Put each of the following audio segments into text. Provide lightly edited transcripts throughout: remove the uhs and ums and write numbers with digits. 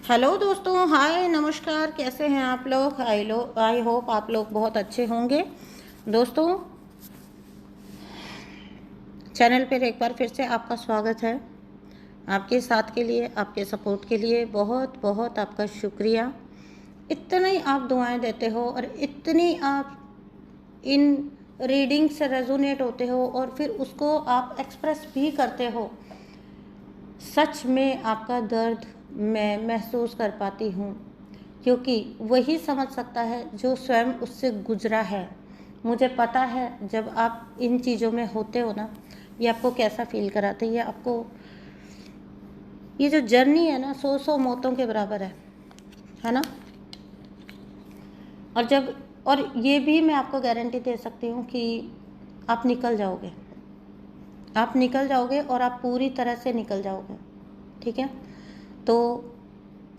Hello दोस्तों, हाय नमस्कार। कैसे हैं आप लोग? आई होप आप लोग बहुत अच्छे होंगे। दोस्तों, चैनल पर एक बार फिर से आपका स्वागत है। आपके साथ के लिए, आपके सपोर्ट के लिए बहुत बहुत आपका शुक्रिया। इतनी आप दुआएं देते हो और इतनी आप इन रीडिंग से रेजोनेट होते हो और फिर उसको आप एक्सप्रेस भी करते हो। सच में आपका दर्द मैं महसूस कर पाती हूँ, क्योंकि वही समझ सकता है जो स्वयं उससे गुजरा है। मुझे पता है जब आप इन चीज़ों में होते हो ना, ये आपको कैसा फील कराते हैं। ये आपको, ये जो जर्नी है ना, 100 मौतों के बराबर है ना। और ये भी मैं आपको गारंटी दे सकती हूँ कि आप निकल जाओगे। आप निकल जाओगे और आप पूरी तरह से निकल जाओगे। ठीक है, तो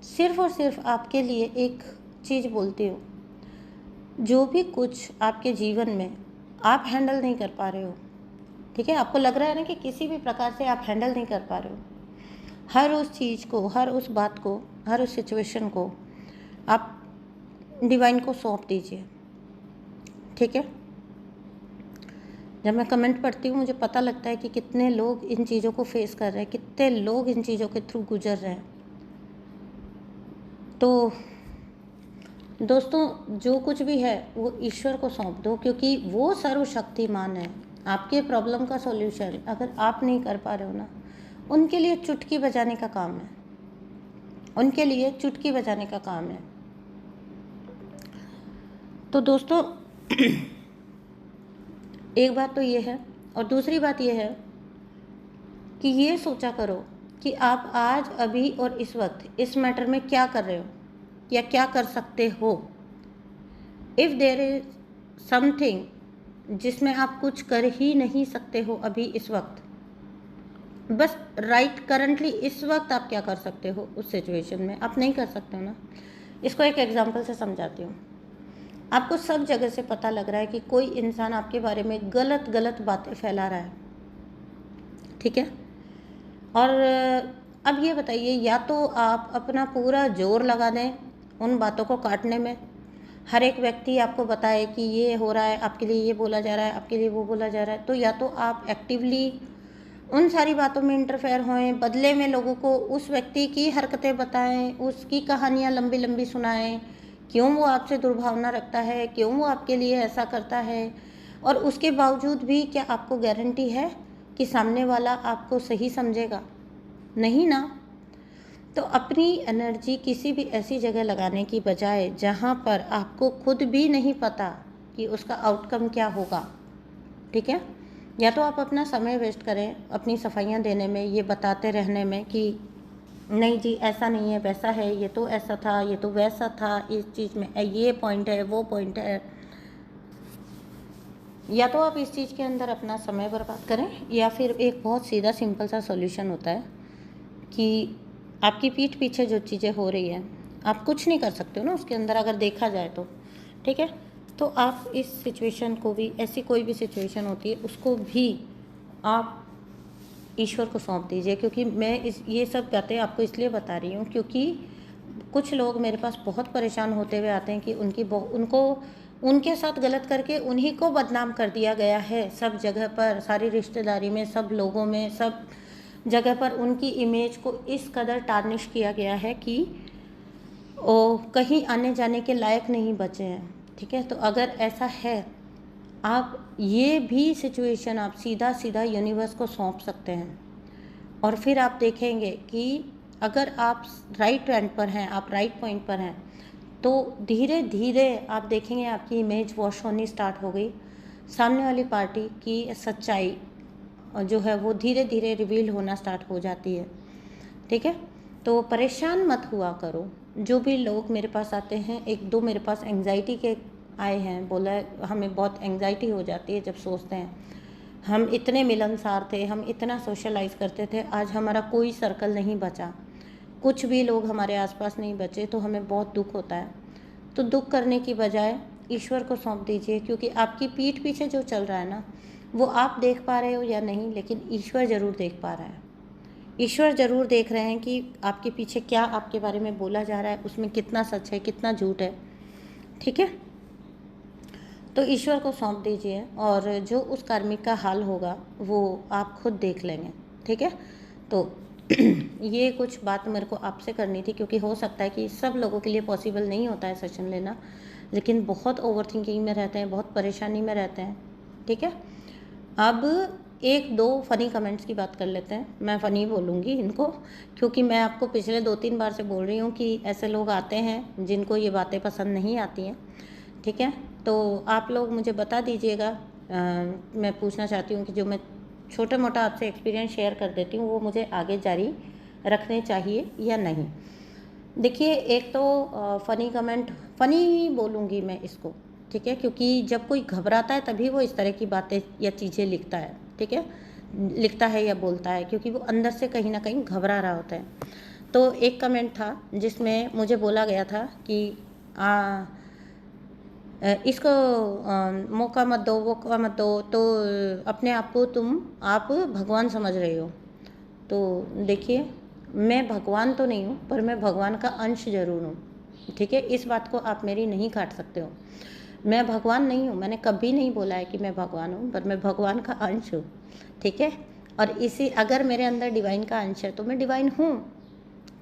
सिर्फ़ और सिर्फ आपके लिए एक चीज़ बोलती हूँ। जो भी कुछ आपके जीवन में आप हैंडल नहीं कर पा रहे हो, ठीक है, आपको लग रहा है ना कि किसी भी प्रकार से आप हैंडल नहीं कर पा रहे हो, हर उस चीज़ को, हर उस बात को, हर उस सिचुएशन को आप डिवाइन को सौंप दीजिए। ठीक है, जब मैं कमेंट पढ़ती हूँ मुझे पता लगता है कि कितने लोग इन चीज़ों को फेस कर रहे हैं, कितने लोग इन चीज़ों के थ्रू गुजर रहे हैं। तो दोस्तों, जो कुछ भी है वो ईश्वर को सौंप दो, क्योंकि वो सर्वशक्तिमान है। आपके प्रॉब्लम का सॉल्यूशन अगर आप नहीं कर पा रहे हो ना, उनके लिए चुटकी बजाने का काम है। उनके लिए चुटकी बजाने का काम है। तो दोस्तों, एक बात तो ये है, और दूसरी बात ये है कि ये सोचा करो कि आप आज, अभी और इस वक्त इस मैटर में क्या कर रहे हो या क्या कर सकते हो। इफ़ देयर इज समथिंग जिसमें आप कुछ कर ही नहीं सकते हो अभी इस वक्त, बस करंटली इस वक्त आप क्या कर सकते हो उस सिचुएशन में, आप नहीं कर सकते हो ना। इसको एक एग्जांपल से समझाती हूँ। आपको सब जगह से पता लग रहा है कि कोई इंसान आपके बारे में गलत गलत बातें फैला रहा है, ठीक है। और अब ये बताइए, या तो आप अपना पूरा जोर लगा दें उन बातों को काटने में, हर एक व्यक्ति आपको बताए कि ये हो रहा है, आपके लिए ये बोला जा रहा है, आपके लिए वो बोला जा रहा है, तो या तो आप एक्टिवली उन सारी बातों में इंटरफेयर होएं, बदले में लोगों को उस व्यक्ति की हरकतें बताएं, उसकी कहानियाँ लंबी लंबी सुनाएं, क्यों वो आपसे दुर्भावना रखता है, क्यों वो आपके लिए ऐसा करता है। और उसके बावजूद भी क्या आपको गारंटी है कि सामने वाला आपको सही समझेगा? नहीं ना। तो अपनी एनर्जी किसी भी ऐसी जगह लगाने की बजाय जहाँ पर आपको खुद भी नहीं पता कि उसका आउटकम क्या होगा, ठीक है, या तो आप अपना समय वेस्ट करें अपनी सफाइयाँ देने में, ये बताते रहने में कि नहीं जी ऐसा नहीं है, वैसा है, ये तो ऐसा था, ये तो वैसा था, इस चीज़ में ये पॉइंट है, वो पॉइंट है। या तो आप इस चीज़ के अंदर अपना समय बर्बाद करें, या फिर एक बहुत सीधा सिंपल सा सॉल्यूशन होता है कि आपकी पीठ पीछे जो चीज़ें हो रही हैं आप कुछ नहीं कर सकते हो ना उसके अंदर, अगर देखा जाए तो, ठीक है। तो आप इस सिचुएशन को भी, ऐसी कोई भी सिचुएशन होती है उसको भी आप ईश्वर को सौंप दीजिए। क्योंकि मैं ये सब बातें आपको इसलिए बता रही हूँ क्योंकि कुछ लोग मेरे पास बहुत परेशान होते हुए आते हैं कि उनको उनके साथ गलत करके उन्हीं को बदनाम कर दिया गया है सब जगह पर, सारी रिश्तेदारी में, सब लोगों में, सब जगह पर उनकी इमेज को इस कदर टार्निश किया गया है कि वो कहीं आने जाने के लायक नहीं बचे हैं, ठीक है। तो अगर ऐसा है, आप ये भी सिचुएशन आप सीधा सीधा यूनिवर्स को सौंप सकते हैं, और फिर आप देखेंगे कि अगर आप राइट ट्रेंड पर हैं, आप राइट पॉइंट पर हैं, तो धीरे धीरे आप देखेंगे आपकी इमेज वॉश होनी स्टार्ट हो गई, सामने वाली पार्टी की सच्चाई जो है वो धीरे धीरे रिवील होना स्टार्ट हो जाती है, ठीक है। तो परेशान मत हुआ करो। जो भी लोग मेरे पास आते हैं, एक दो मेरे पास एंग्जाइटी के आए हैं, बोला हमें बहुत एंग्जाइटी हो जाती है जब सोचते हैं हम इतने मिलनसार थे, हम इतना सोशलाइज करते थे, आज हमारा कोई सर्कल नहीं बचा, कुछ भी लोग हमारे आसपास नहीं बचे, तो हमें बहुत दुख होता है। तो दुख करने की बजाय ईश्वर को सौंप दीजिए, क्योंकि आपकी पीठ पीछे जो चल रहा है ना, वो आप देख पा रहे हो या नहीं, लेकिन ईश्वर ज़रूर देख पा रहा है। ईश्वर ज़रूर देख रहे हैं कि आपके पीछे क्या आपके बारे में बोला जा रहा है, उसमें कितना सच है, कितना झूठ है। ठीक है, तो ईश्वर को सौंप दीजिए और जो उस कार्मिक का हाल होगा वो आप खुद देख लेंगे। ठीक है, तो ये कुछ बात मेरे को आपसे करनी थी, क्योंकि हो सकता है कि सब लोगों के लिए पॉसिबल नहीं होता है सेशन लेना, लेकिन बहुत ओवर थिंकिंग में रहते हैं, बहुत परेशानी में रहते हैं। ठीक है, अब एक दो फ़नी कमेंट्स की बात कर लेते हैं। मैं फ़नी बोलूँगी इनको, क्योंकि मैं आपको पिछले 2-3 बार से बोल रही हूँ कि ऐसे लोग आते हैं जिनको ये बातें पसंद नहीं आती हैं। ठीक है, तो आप लोग मुझे बता दीजिएगा। मैं पूछना चाहती हूँ कि जो मैं छोटा मोटा आपसे एक्सपीरियंस शेयर कर देती हूँ वो मुझे आगे जारी रखने चाहिए या नहीं। देखिए, एक तो फ़नी कमेंट, फ़नी बोलूँगी मैं इसको। ठीक है, क्योंकि जब कोई घबराता है तभी वो इस तरह की बातें या चीज़ें लिखता है। ठीक है, लिखता है या बोलता है, क्योंकि वो अंदर से कहीं ना कहीं घबरा रहा होता है। तो एक कमेंट था जिसमें मुझे बोला गया था कि इसको मौका मत दो, वो मत दो, तो अपने आप को आप भगवान समझ रहे हो। तो देखिए, मैं भगवान तो नहीं हूँ, पर मैं भगवान का अंश ज़रूर हूँ। ठीक है, इस बात को आप मेरी नहीं काट सकते हो। मैं भगवान नहीं हूँ, मैंने कभी नहीं बोला है कि मैं भगवान हूँ, पर मैं भगवान का अंश हूँ। ठीक है, और इसी अगर मेरे अंदर डिवाइन का अंश है तो मैं डिवाइन हूँ।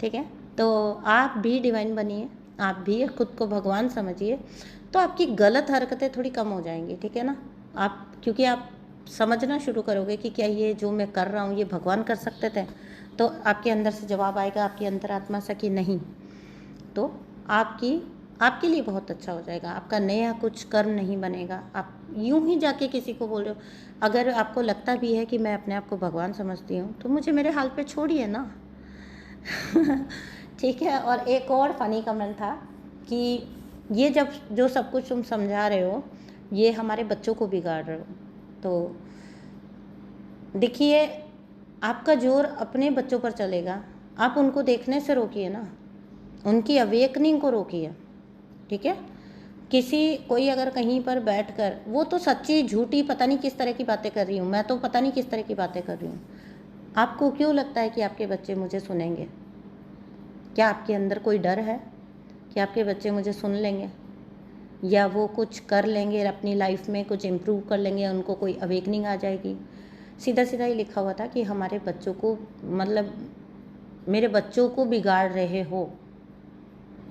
ठीक है, तो आप भी डिवाइन बनिए, आप भी खुद को भगवान समझिए, तो आपकी गलत हरकतें थोड़ी कम हो जाएंगी। ठीक है ना, आप क्योंकि आप समझना शुरू करोगे कि क्या ये जो मैं कर रहा हूँ ये भगवान कर सकते थे, तो आपके अंदर से जवाब आएगा, आपकी अंतरात्मा से कि नहीं। तो आपके लिए बहुत अच्छा हो जाएगा, आपका नया कुछ कर्म नहीं बनेगा। आप यूं ही जाके किसी को बोल रहे हो, अगर आपको लगता भी है कि मैं अपने आप को भगवान समझती हूँ तो मुझे मेरे हाल पे छोड़िए ना। ठीक है, और एक और फ़नी कमेंट था कि ये जब जो सब कुछ तुम समझा रहे हो ये हमारे बच्चों को बिगाड़ रहे हो। तो देखिए, आपका जोर अपने बच्चों पर चलेगा, आप उनको देखने से रोकिए ना, उनकी अवेकनिंग को रोकिए। ठीक है, कोई अगर कहीं पर बैठकर, वो तो सच्ची झूठी पता नहीं किस तरह की बातें कर रही हूँ, मैं तो पता नहीं किस तरह की बातें कर रही हूँ, आपको क्यों लगता है कि आपके बच्चे मुझे सुनेंगे? क्या आपके अंदर कोई डर है कि आपके बच्चे मुझे सुन लेंगे, या वो कुछ कर लेंगे अपनी लाइफ में, कुछ इम्प्रूव कर लेंगे, उनको कोई अवेकनिंग आ जाएगी? सीधा सीधा ही लिखा हुआ था कि हमारे बच्चों को, मतलब मेरे बच्चों को बिगाड़ रहे हो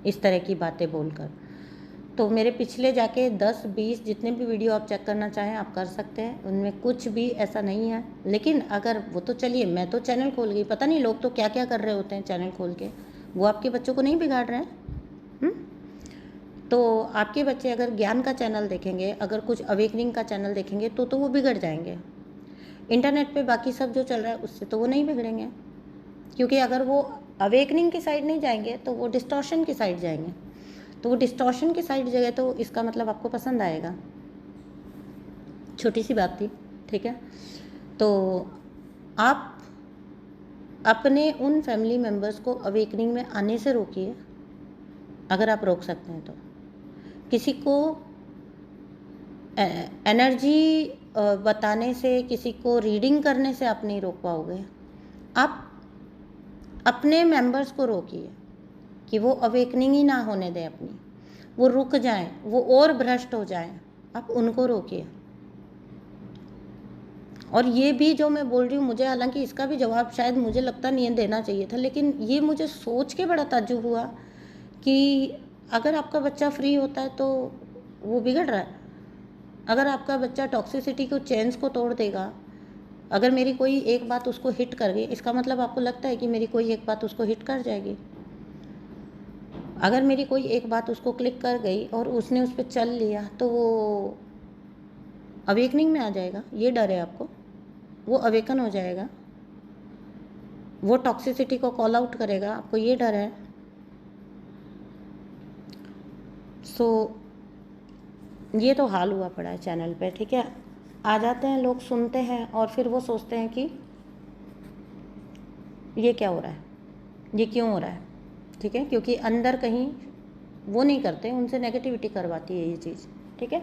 इस तरह की बातें बोलकर। तो मेरे पिछले जाके 10-20 जितने भी वीडियो आप चेक करना चाहें आप कर सकते हैं, उनमें कुछ भी ऐसा नहीं है। लेकिन अगर वो तो चलिए, मैं तो चैनल खोल गई, पता नहीं लोग तो क्या क्या कर रहे होते हैं चैनल खोल के, वो आपके बच्चों को नहीं बिगाड़ रहे हैं। तो आपके बच्चे अगर ज्ञान का चैनल देखेंगे, अगर कुछ अवेकनिंग का चैनल देखेंगे तो वो बिगड़ जाएंगे। इंटरनेट पे बाकी सब जो चल रहा है उससे तो वो नहीं बिगड़ेंगे, क्योंकि अगर वो अवेकनिंग की साइड नहीं जाएंगे तो वो डिस्टॉर्शन की साइड जाएंगे। तो वो डिस्टॉर्शन की साइड जगह तो इसका मतलब आपको पसंद आएगा। छोटी सी बात थी। ठीक है, तो आप अपने उन फैमिली मेम्बर्स को अवेकनिंग में आने से रोकिए, अगर आप रोक सकते हैं तो। किसी को एनर्जी बताने से, किसी को रीडिंग करने से आप नहीं रोक पाओगे। आप अपने मेंबर्स को रोकिए कि वो अवेकनिंग ही ना होने दें अपनी, वो रुक जाएं, वो और भ्रष्ट हो जाएं, आप उनको रोकिए। और ये भी जो मैं बोल रही हूँ, मुझे हालांकि इसका भी जवाब शायद मुझे लगता नहीं है देना चाहिए था, लेकिन ये मुझे सोच के बड़ा ताज्जुब हुआ कि अगर आपका बच्चा फ्री होता है तो वो बिगड़ रहा है। अगर आपका बच्चा टॉक्सिसिटी को, चेन्स को तोड़ देगा, अगर मेरी कोई एक बात उसको हिट कर गई, इसका मतलब आपको लगता है कि मेरी कोई एक बात उसको हिट कर जाएगी? अगर मेरी कोई एक बात उसको क्लिक कर गई और उसने उस पर चल लिया तो वो अवेकनिंग में आ जाएगा, ये डर है आपको? वो अवेकन हो जाएगा, वो टॉक्सिसिटी को कॉल आउट करेगा, आपको ये डर है? सो ये तो हाल हुआ पड़ा है चैनल पे। ठीक है, आ जाते हैं लोग, सुनते हैं और फिर वो सोचते हैं कि ये क्या हो रहा है, ये क्यों हो रहा है। ठीक है, क्योंकि अंदर कहीं वो नहीं करते, उनसे नेगेटिविटी करवाती है ये चीज़। ठीक है,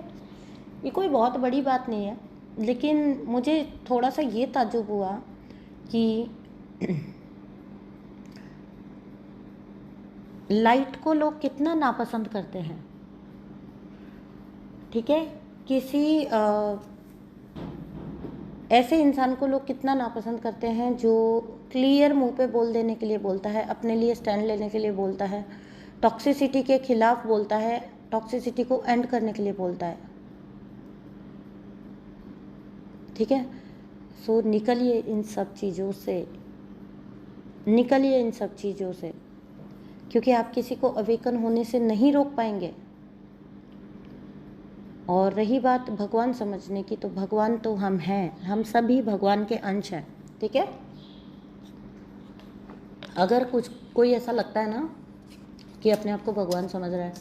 ये कोई बहुत बड़ी बात नहीं है, लेकिन मुझे थोड़ा सा ये ताज्जुब हुआ कि लाइट को लोग कितना नापसंद करते हैं, ठीक है। किसी ऐसे इंसान को लोग कितना नापसंद करते हैं जो क्लियर मुंह पे बोल देने के लिए बोलता है, अपने लिए स्टैंड लेने के लिए बोलता है, टॉक्सिसिटी के खिलाफ बोलता है, टॉक्सिसिटी को एंड करने के लिए बोलता है, ठीक है। सो निकलिए इन सब चीज़ों से, निकलिए इन सब चीज़ों से, क्योंकि आप किसी को अवेकन होने से नहीं रोक पाएंगे। और रही बात भगवान समझने की, तो भगवान तो हम हैं, हम सभी भगवान के अंश हैं, ठीक है। अगर कोई ऐसा लगता है ना कि अपने आप को भगवान समझ रहा है,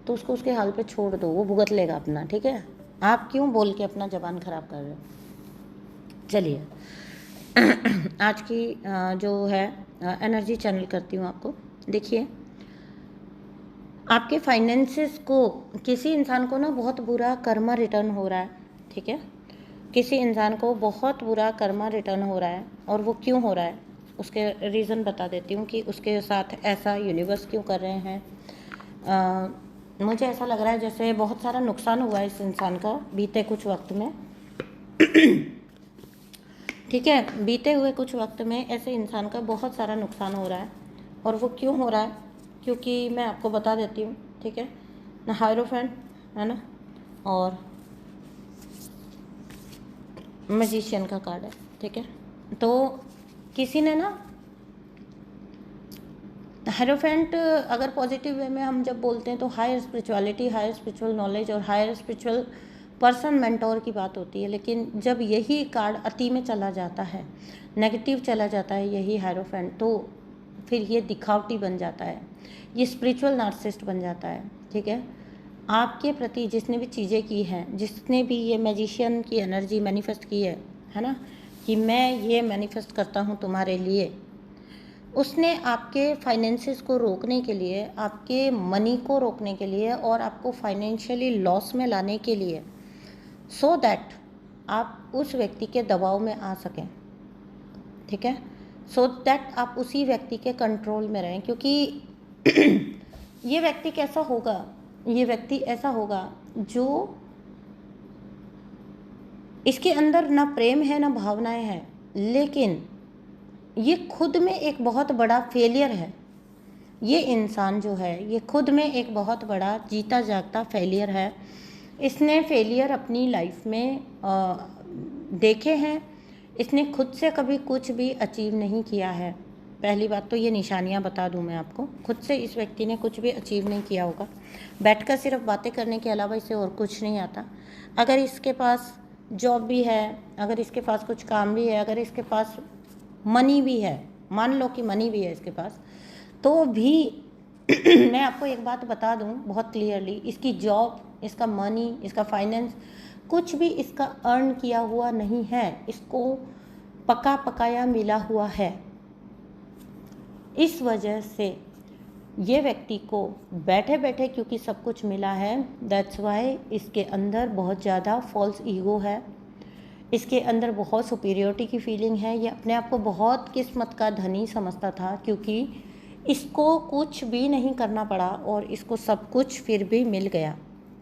तो उसको उसके हाल पे छोड़ दो, वो भुगत लेगा अपना, ठीक है। आप क्यों बोल के अपना ज़बान ख़राब कर रहे हो। चलिए आज की जो है एनर्जी चैनल करती हूँ आपको। देखिए, आपके फाइनेंसेस को किसी इंसान को ना बहुत बुरा कर्मा रिटर्न हो रहा है, ठीक है। किसी इंसान को बहुत बुरा कर्मा रिटर्न हो रहा है, और वो क्यों हो रहा है उसके रीज़न बता देती हूँ कि उसके साथ ऐसा यूनिवर्स क्यों कर रहे हैं। मुझे ऐसा लग रहा है जैसे बहुत सारा नुकसान हुआ है इस इंसान का बीते कुछ वक्त में ठीक है। बीते हुए कुछ वक्त में ऐसे इंसान का बहुत सारा नुकसान हो रहा है, और वो क्यों हो रहा है, क्योंकि मैं आपको बता देती हूँ, ठीक है ना। हायरोफेंट है ना, और मैजिशियन का कार्ड है, ठीक है। तो किसी ने ना हायरोफेंट, अगर पॉजिटिव वे में हम जब बोलते हैं तो higher spirituality, higher spiritual knowledge और हायर स्पिरिचुअल पर्सन मेंटोर की बात होती है। लेकिन जब यही कार्ड अति में चला जाता है, नेगेटिव चला जाता है यही हायरोफेंट, तो फिर ये दिखावटी बन जाता है, ये स्पिरिचुअल नार्सिसिस्ट बन जाता है, ठीक है। आपके प्रति जिसने भी चीज़ें की हैं, जिसने भी ये मैजिशियन की एनर्जी मैनिफेस्ट की है ना, कि मैं ये मैनिफेस्ट करता हूँ तुम्हारे लिए, उसने आपके फाइनेंसेस को रोकने के लिए, आपके मनी को रोकने के लिए, और आपको फाइनेंशियली लॉस में लाने के लिए, सो दैट आप उस व्यक्ति के दबाव में आ सकें, ठीक है। सो दैट आप उसी व्यक्ति के कंट्रोल में रहें, क्योंकि ये व्यक्ति कैसा होगा, ये व्यक्ति ऐसा होगा जो इसके अंदर ना प्रेम है ना भावनाएं हैं, लेकिन ये खुद में एक बहुत बड़ा फेलियर है। ये इंसान जो है ये खुद में एक बहुत बड़ा जीता जागता फेलियर है। इसने फेलियर अपनी लाइफ में देखे हैं। इसने खुद से कभी कुछ भी अचीव नहीं किया है। पहली बात तो ये निशानियां बता दूं मैं आपको, खुद से इस व्यक्ति ने कुछ भी अचीव नहीं किया होगा। बैठकर सिर्फ बातें करने के अलावा इसे और कुछ नहीं आता। अगर इसके पास जॉब भी है, अगर इसके पास कुछ काम भी है, अगर इसके पास मनी भी है, मान लो कि मनी भी है इसके पास, तो भी मैं आपको एक बात बता दूं बहुत क्लियरली, इसकी जॉब, इसका मनी, इसका फाइनेंस, कुछ भी इसका अर्न किया हुआ नहीं है, इसको पका पकाया मिला हुआ है। इस वजह से ये व्यक्ति को बैठे बैठे क्योंकि सब कुछ मिला है, दैट्स वाई इसके अंदर बहुत ज़्यादा फॉल्स ईगो है, इसके अंदर बहुत सुपीरियोरिटी की फीलिंग है। ये अपने आप को बहुत किस्मत का धनी समझता था, क्योंकि इसको कुछ भी नहीं करना पड़ा और इसको सब कुछ फिर भी मिल गया,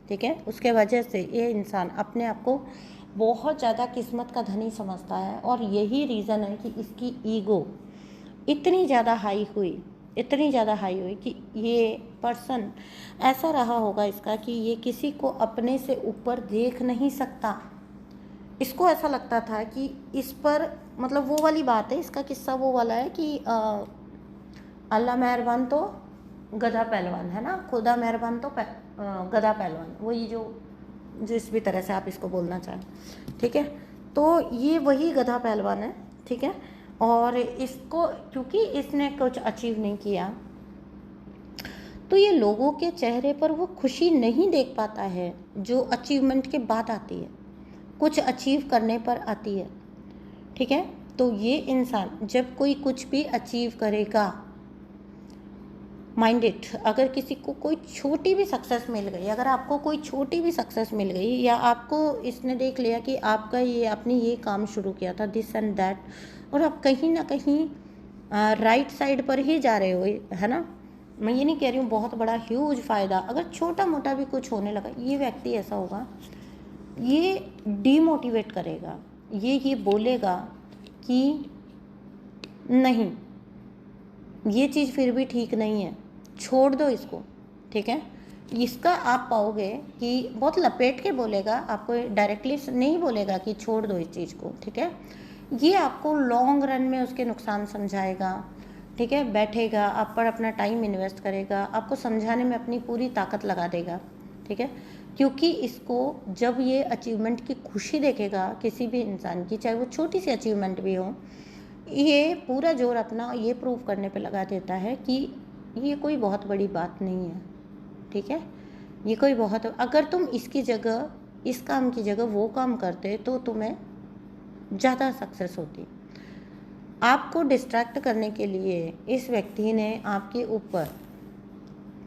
ठीक है। उसके वजह से ये इंसान अपने आप को बहुत ज़्यादा किस्मत का धनी समझता है, और यही रीज़न है कि इसकी ईगो इतनी ज़्यादा हाई हुई, इतनी ज़्यादा हाई हुई कि ये पर्सन ऐसा रहा होगा इसका कि ये किसी को अपने से ऊपर देख नहीं सकता। इसको ऐसा लगता था कि इस पर, मतलब वो वाली बात है, इसका किस्सा वो वाला है कि अल्लाह मेहरबान तो गधा पहलवान, है ना, खुदा मेहरबान तो गधा पहलवान, वही जो जिस भी तरह से आप इसको बोलना चाहें, ठीक है। तो ये वही गधा पहलवान है, ठीक है। और इसको क्योंकि इसने कुछ अचीव नहीं किया, तो ये लोगों के चेहरे पर वो खुशी नहीं देख पाता है जो अचीवमेंट के बाद आती है, कुछ अचीव करने पर आती है, ठीक है। तो ये इंसान जब कोई कुछ भी अचीव करेगा, माइंड इट, अगर किसी को कोई छोटी भी सक्सेस मिल गई, अगर आपको कोई छोटी भी सक्सेस मिल गई, या आपको इसने देख लिया कि आपका ये, आपने ये काम शुरू किया था, दिस एंड दैट, और आप कहीं ना कहीं राइट साइड पर ही जा रहे हो, है ना, मैं ये नहीं कह रही हूँ बहुत बड़ा ह्यूज फ़ायदा, अगर छोटा मोटा भी कुछ होने लगा, ये व्यक्ति ऐसा होगा, ये डीमोटिवेट करेगा, ये बोलेगा कि नहीं, ये चीज़ फिर भी ठीक नहीं है, छोड़ दो इसको, ठीक है। इसका आप पाओगे कि बहुत लपेट के बोलेगा, आपको डायरेक्टली नहीं बोलेगा कि छोड़ दो इस चीज़ को, ठीक है। ये आपको लॉन्ग रन में उसके नुकसान समझाएगा, ठीक है। बैठेगा, आप पर अपना टाइम इन्वेस्ट करेगा, आपको समझाने में अपनी पूरी ताकत लगा देगा, ठीक है। क्योंकि इसको जब ये अचीवमेंट की खुशी देखेगा किसी भी इंसान की, चाहे वो छोटी सी अचीवमेंट भी हो, ये पूरा जोर अपना ये प्रूव करने पे लगा देता है कि ये कोई बहुत बड़ी बात नहीं है, ठीक है। ये कोई बहुत, अगर तुम इसकी जगह, इस काम की जगह वो काम करते तो तुम्हें ज़्यादा सक्सेस होती। आपको डिस्ट्रैक्ट करने के लिए इस व्यक्ति ने आपके ऊपर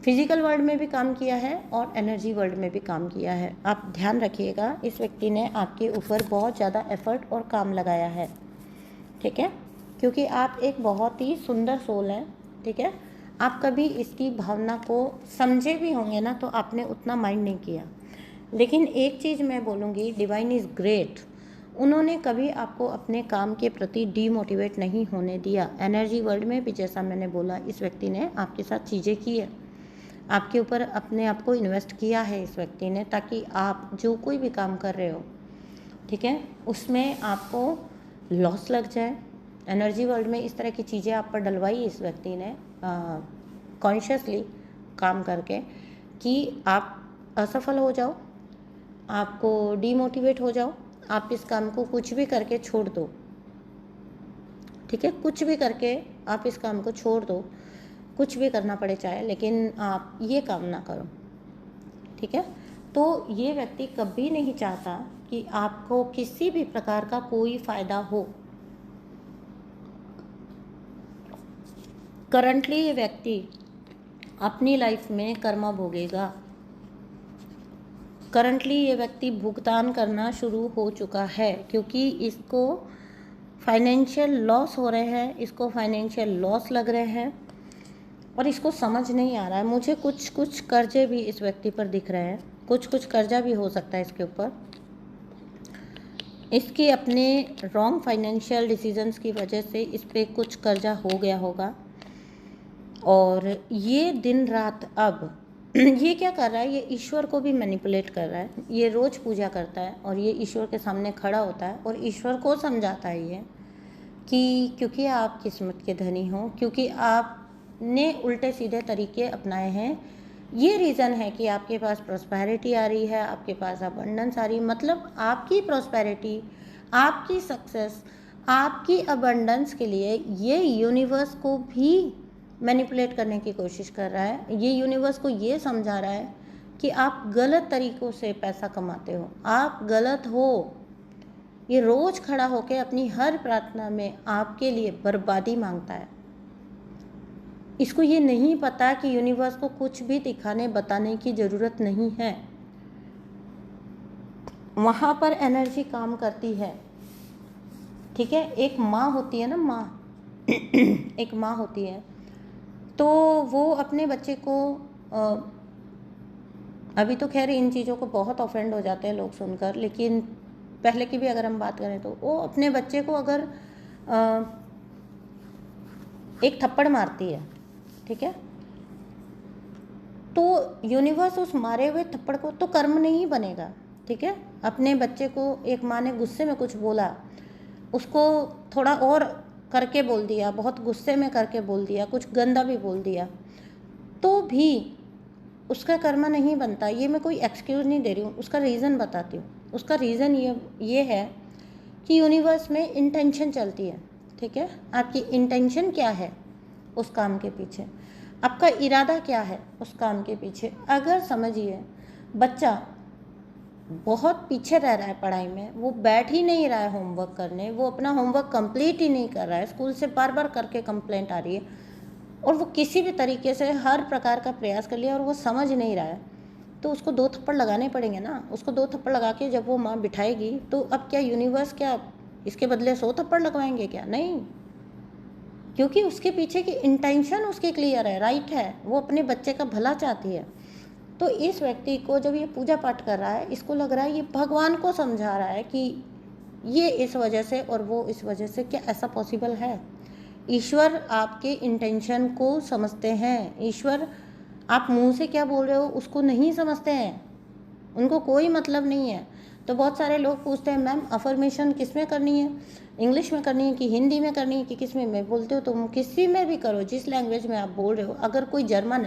फिजिकल वर्ल्ड में भी काम किया है और एनर्जी वर्ल्ड में भी काम किया है। आप ध्यान रखिएगा, इस व्यक्ति ने आपके ऊपर बहुत ज़्यादा एफर्ट और काम लगाया है, ठीक है। क्योंकि आप एक बहुत ही सुंदर सोल हैं, ठीक है। आप कभी इसकी भावना को समझे भी होंगे ना, तो आपने उतना माइंड नहीं किया। लेकिन एक चीज़ मैं बोलूँगी, डिवाइन इज़ ग्रेट, उन्होंने कभी आपको अपने काम के प्रति डीमोटिवेट नहीं होने दिया। एनर्जी वर्ल्ड में भी, जैसा मैंने बोला, इस व्यक्ति ने आपके साथ चीज़ें की है, आपके ऊपर अपने आप को इन्वेस्ट किया है इस व्यक्ति ने, ताकि आप जो कोई भी काम कर रहे हो, ठीक है, उसमें आपको लॉस लग जाए। एनर्जी वर्ल्ड में इस तरह की चीज़ें आप पर डलवाई इस व्यक्ति ने कॉन्शियसली काम करके, कि आप असफल हो जाओ, आपको डीमोटिवेट हो जाओ, आप इस काम को कुछ भी करके छोड़ दो, ठीक है। कुछ भी करके आप इस काम को छोड़ दो, कुछ भी करना पड़े चाहे, लेकिन आप ये काम ना करो, ठीक है। तो ये व्यक्ति कभी नहीं चाहता कि आपको किसी भी प्रकार का कोई फ़ायदा हो। करंटली ये व्यक्ति अपनी लाइफ में कर्मा भोगेगा। करंटली ये व्यक्ति भुगतान करना शुरू हो चुका है, क्योंकि इसको फाइनेंशियल लॉस हो रहे हैं, इसको फाइनेंशियल लॉस लग रहे हैं और इसको समझ नहीं आ रहा है। मुझे कुछ कुछ कर्जे भी इस व्यक्ति पर दिख रहे हैं, कुछ कुछ कर्जा भी हो सकता है इसके ऊपर। इसके अपने रॉन्ग फाइनेंशियल डिसीजंस की वजह से इस पर कुछ कर्जा हो गया होगा, और ये दिन रात अब ये क्या कर रहा है, ये ईश्वर को भी मैनिपुलेट कर रहा है। ये रोज़ पूजा करता है और ये ईश्वर के सामने खड़ा होता है और ईश्वर को समझाता है ये कि क्योंकि आप किस्मत के धनी हो, क्योंकि आपने उल्टे सीधे तरीके अपनाए हैं, ये रीज़न है कि आपके पास प्रॉस्पेरिटी आ रही है, आपके पास अबंडेंस आ रही है। मतलब आपकी प्रॉस्पेरिटी, आपकी सक्सेस, आपकी अबंडेंस के लिए ये यूनिवर्स को भी मैनिपुलेट करने की कोशिश कर रहा है। ये यूनिवर्स को ये समझा रहा है कि आप गलत तरीक़ों से पैसा कमाते हो, आप गलत हो। ये रोज़ खड़ा होकर अपनी हर प्रार्थना में आपके लिए बर्बादी मांगता है। इसको ये नहीं पता कि यूनिवर्स को कुछ भी दिखाने बताने की ज़रूरत नहीं है, वहाँ पर एनर्जी काम करती है, ठीक है। एक माँ होती है ना, माँ एक माँ होती है, तो वो अपने बच्चे को अभी तो खैर इन चीज़ों को बहुत ऑफेंड हो जाते हैं लोग सुनकर, लेकिन पहले की भी अगर हम बात करें तो वो अपने बच्चे को अगर एक थप्पड़ मारती है, ठीक है, तो यूनिवर्स उस मारे हुए थप्पड़ को तो कर्म नहीं बनेगा, ठीक है। अपने बच्चे को एक माँ ने गुस्से में कुछ बोला, उसको थोड़ा और करके बोल दिया, बहुत गुस्से में करके बोल दिया, कुछ गंदा भी बोल दिया, तो भी उसका कर्मा नहीं बनता। ये मैं कोई एक्सक्यूज़ नहीं दे रही हूँ, उसका रीज़न बताती हूँ। उसका रीज़न ये है कि यूनिवर्स में इंटेंशन चलती है, ठीक है। आपकी इंटेंशन क्या है उस काम के पीछे, आपका इरादा क्या है उस काम के पीछे। अगर समझिए बच्चा बहुत पीछे रह रहा है पढ़ाई में, वो बैठ ही नहीं रहा है होमवर्क करने, वो अपना होमवर्क कंप्लीट ही नहीं कर रहा है, स्कूल से बार बार करके कंप्लेंट आ रही है, और वो किसी भी तरीके से हर प्रकार का प्रयास कर लिया और वो समझ नहीं रहा है, तो उसको 2 थप्पड़ लगाने पड़ेंगे ना। उसको 2 थप्पड़ लगा के जब वो माँ बिठाएगी, तो अब क्या यूनिवर्स क्या इसके बदले 100 थप्पड़ लगवाएंगे क्या? नहीं, क्योंकि उसके पीछे की इंटेंशन उसकी क्लियर है, राइट है, वो अपने बच्चे का भला चाहती है। तो इस व्यक्ति को जब ये पूजा पाठ कर रहा है, इसको लग रहा है ये भगवान को समझा रहा है कि ये इस वजह से और वो इस वजह से, क्या ऐसा पॉसिबल है? ईश्वर आपके इंटेंशन को समझते हैं। ईश्वर आप मुंह से क्या बोल रहे हो उसको नहीं समझते हैं, उनको कोई मतलब नहीं है। तो बहुत सारे लोग पूछते हैं मैम अफर्मेशन किस में करनी है, इंग्लिश में करनी है कि हिंदी में करनी है कि किस में? मैं बोलती हूँ तुम किसी में भी करो, जिस लैंग्वेज में आप बोल रहे हो। अगर कोई जर्मन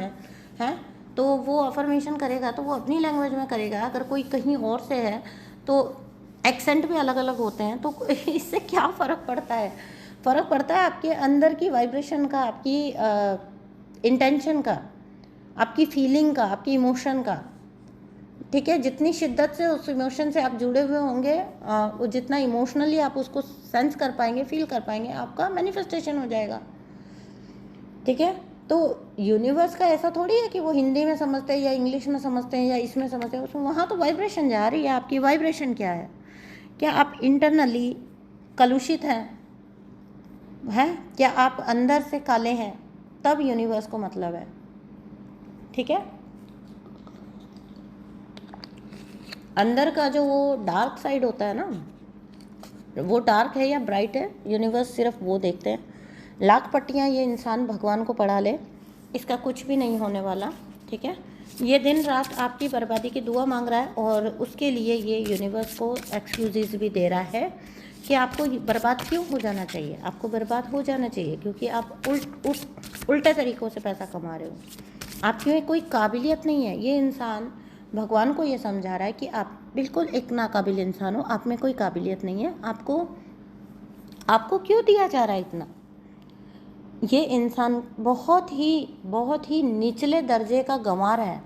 है तो वो अफर्मेशन करेगा तो वो अपनी लैंग्वेज में करेगा। अगर कोई कहीं और से है तो एक्सेंट भी अलग अलग होते हैं, तो इससे क्या फ़र्क पड़ता है? फ़र्क पड़ता है आपके अंदर की वाइब्रेशन का, आपकी इंटेंशन का, आपकी फीलिंग का, आपकी इमोशन का। ठीक है, जितनी शिद्दत से उस इमोशन से आप जुड़े हुए होंगे, वो जितना इमोशनली आप उसको सेंस कर पाएंगे, फील कर पाएंगे, आपका मैनिफेस्टेशन हो जाएगा। ठीक है, तो यूनिवर्स का ऐसा थोड़ी है कि वो हिंदी में समझते हैं या इंग्लिश में समझते हैं या इसमें समझते हैं, उसमें वहाँ तो वाइब्रेशन जा रही है। आपकी वाइब्रेशन क्या है? क्या आप इंटरनली कलुषित हैं? क्या आप अंदर से काले हैं? तब यूनिवर्स को मतलब है। ठीक है, अंदर का जो वो डार्क साइड होता है ना, वो डार्क है या ब्राइट है, यूनिवर्स सिर्फ वो देखते हैं। लाख पट्टियाँ ये इंसान भगवान को पढ़ा ले, इसका कुछ भी नहीं होने वाला। ठीक है, ये दिन रात आपकी बर्बादी की दुआ मांग रहा है और उसके लिए ये यूनिवर्स को एक्सक्यूज़ भी दे रहा है कि आपको बर्बाद क्यों हो जाना चाहिए। आपको बर्बाद हो जाना चाहिए क्योंकि आप उल्टे तरीक़ों से पैसा कमा रहे हो। आपकी में कोई काबिलियत नहीं है। ये इंसान भगवान को ये समझा रहा है कि आप बिल्कुल एक नाकाबिल इंसान हो, आप में कोई काबिलियत नहीं है। आपको क्यों दिया जा रहा है इतना? ये इंसान बहुत ही निचले दर्जे का गंवार है।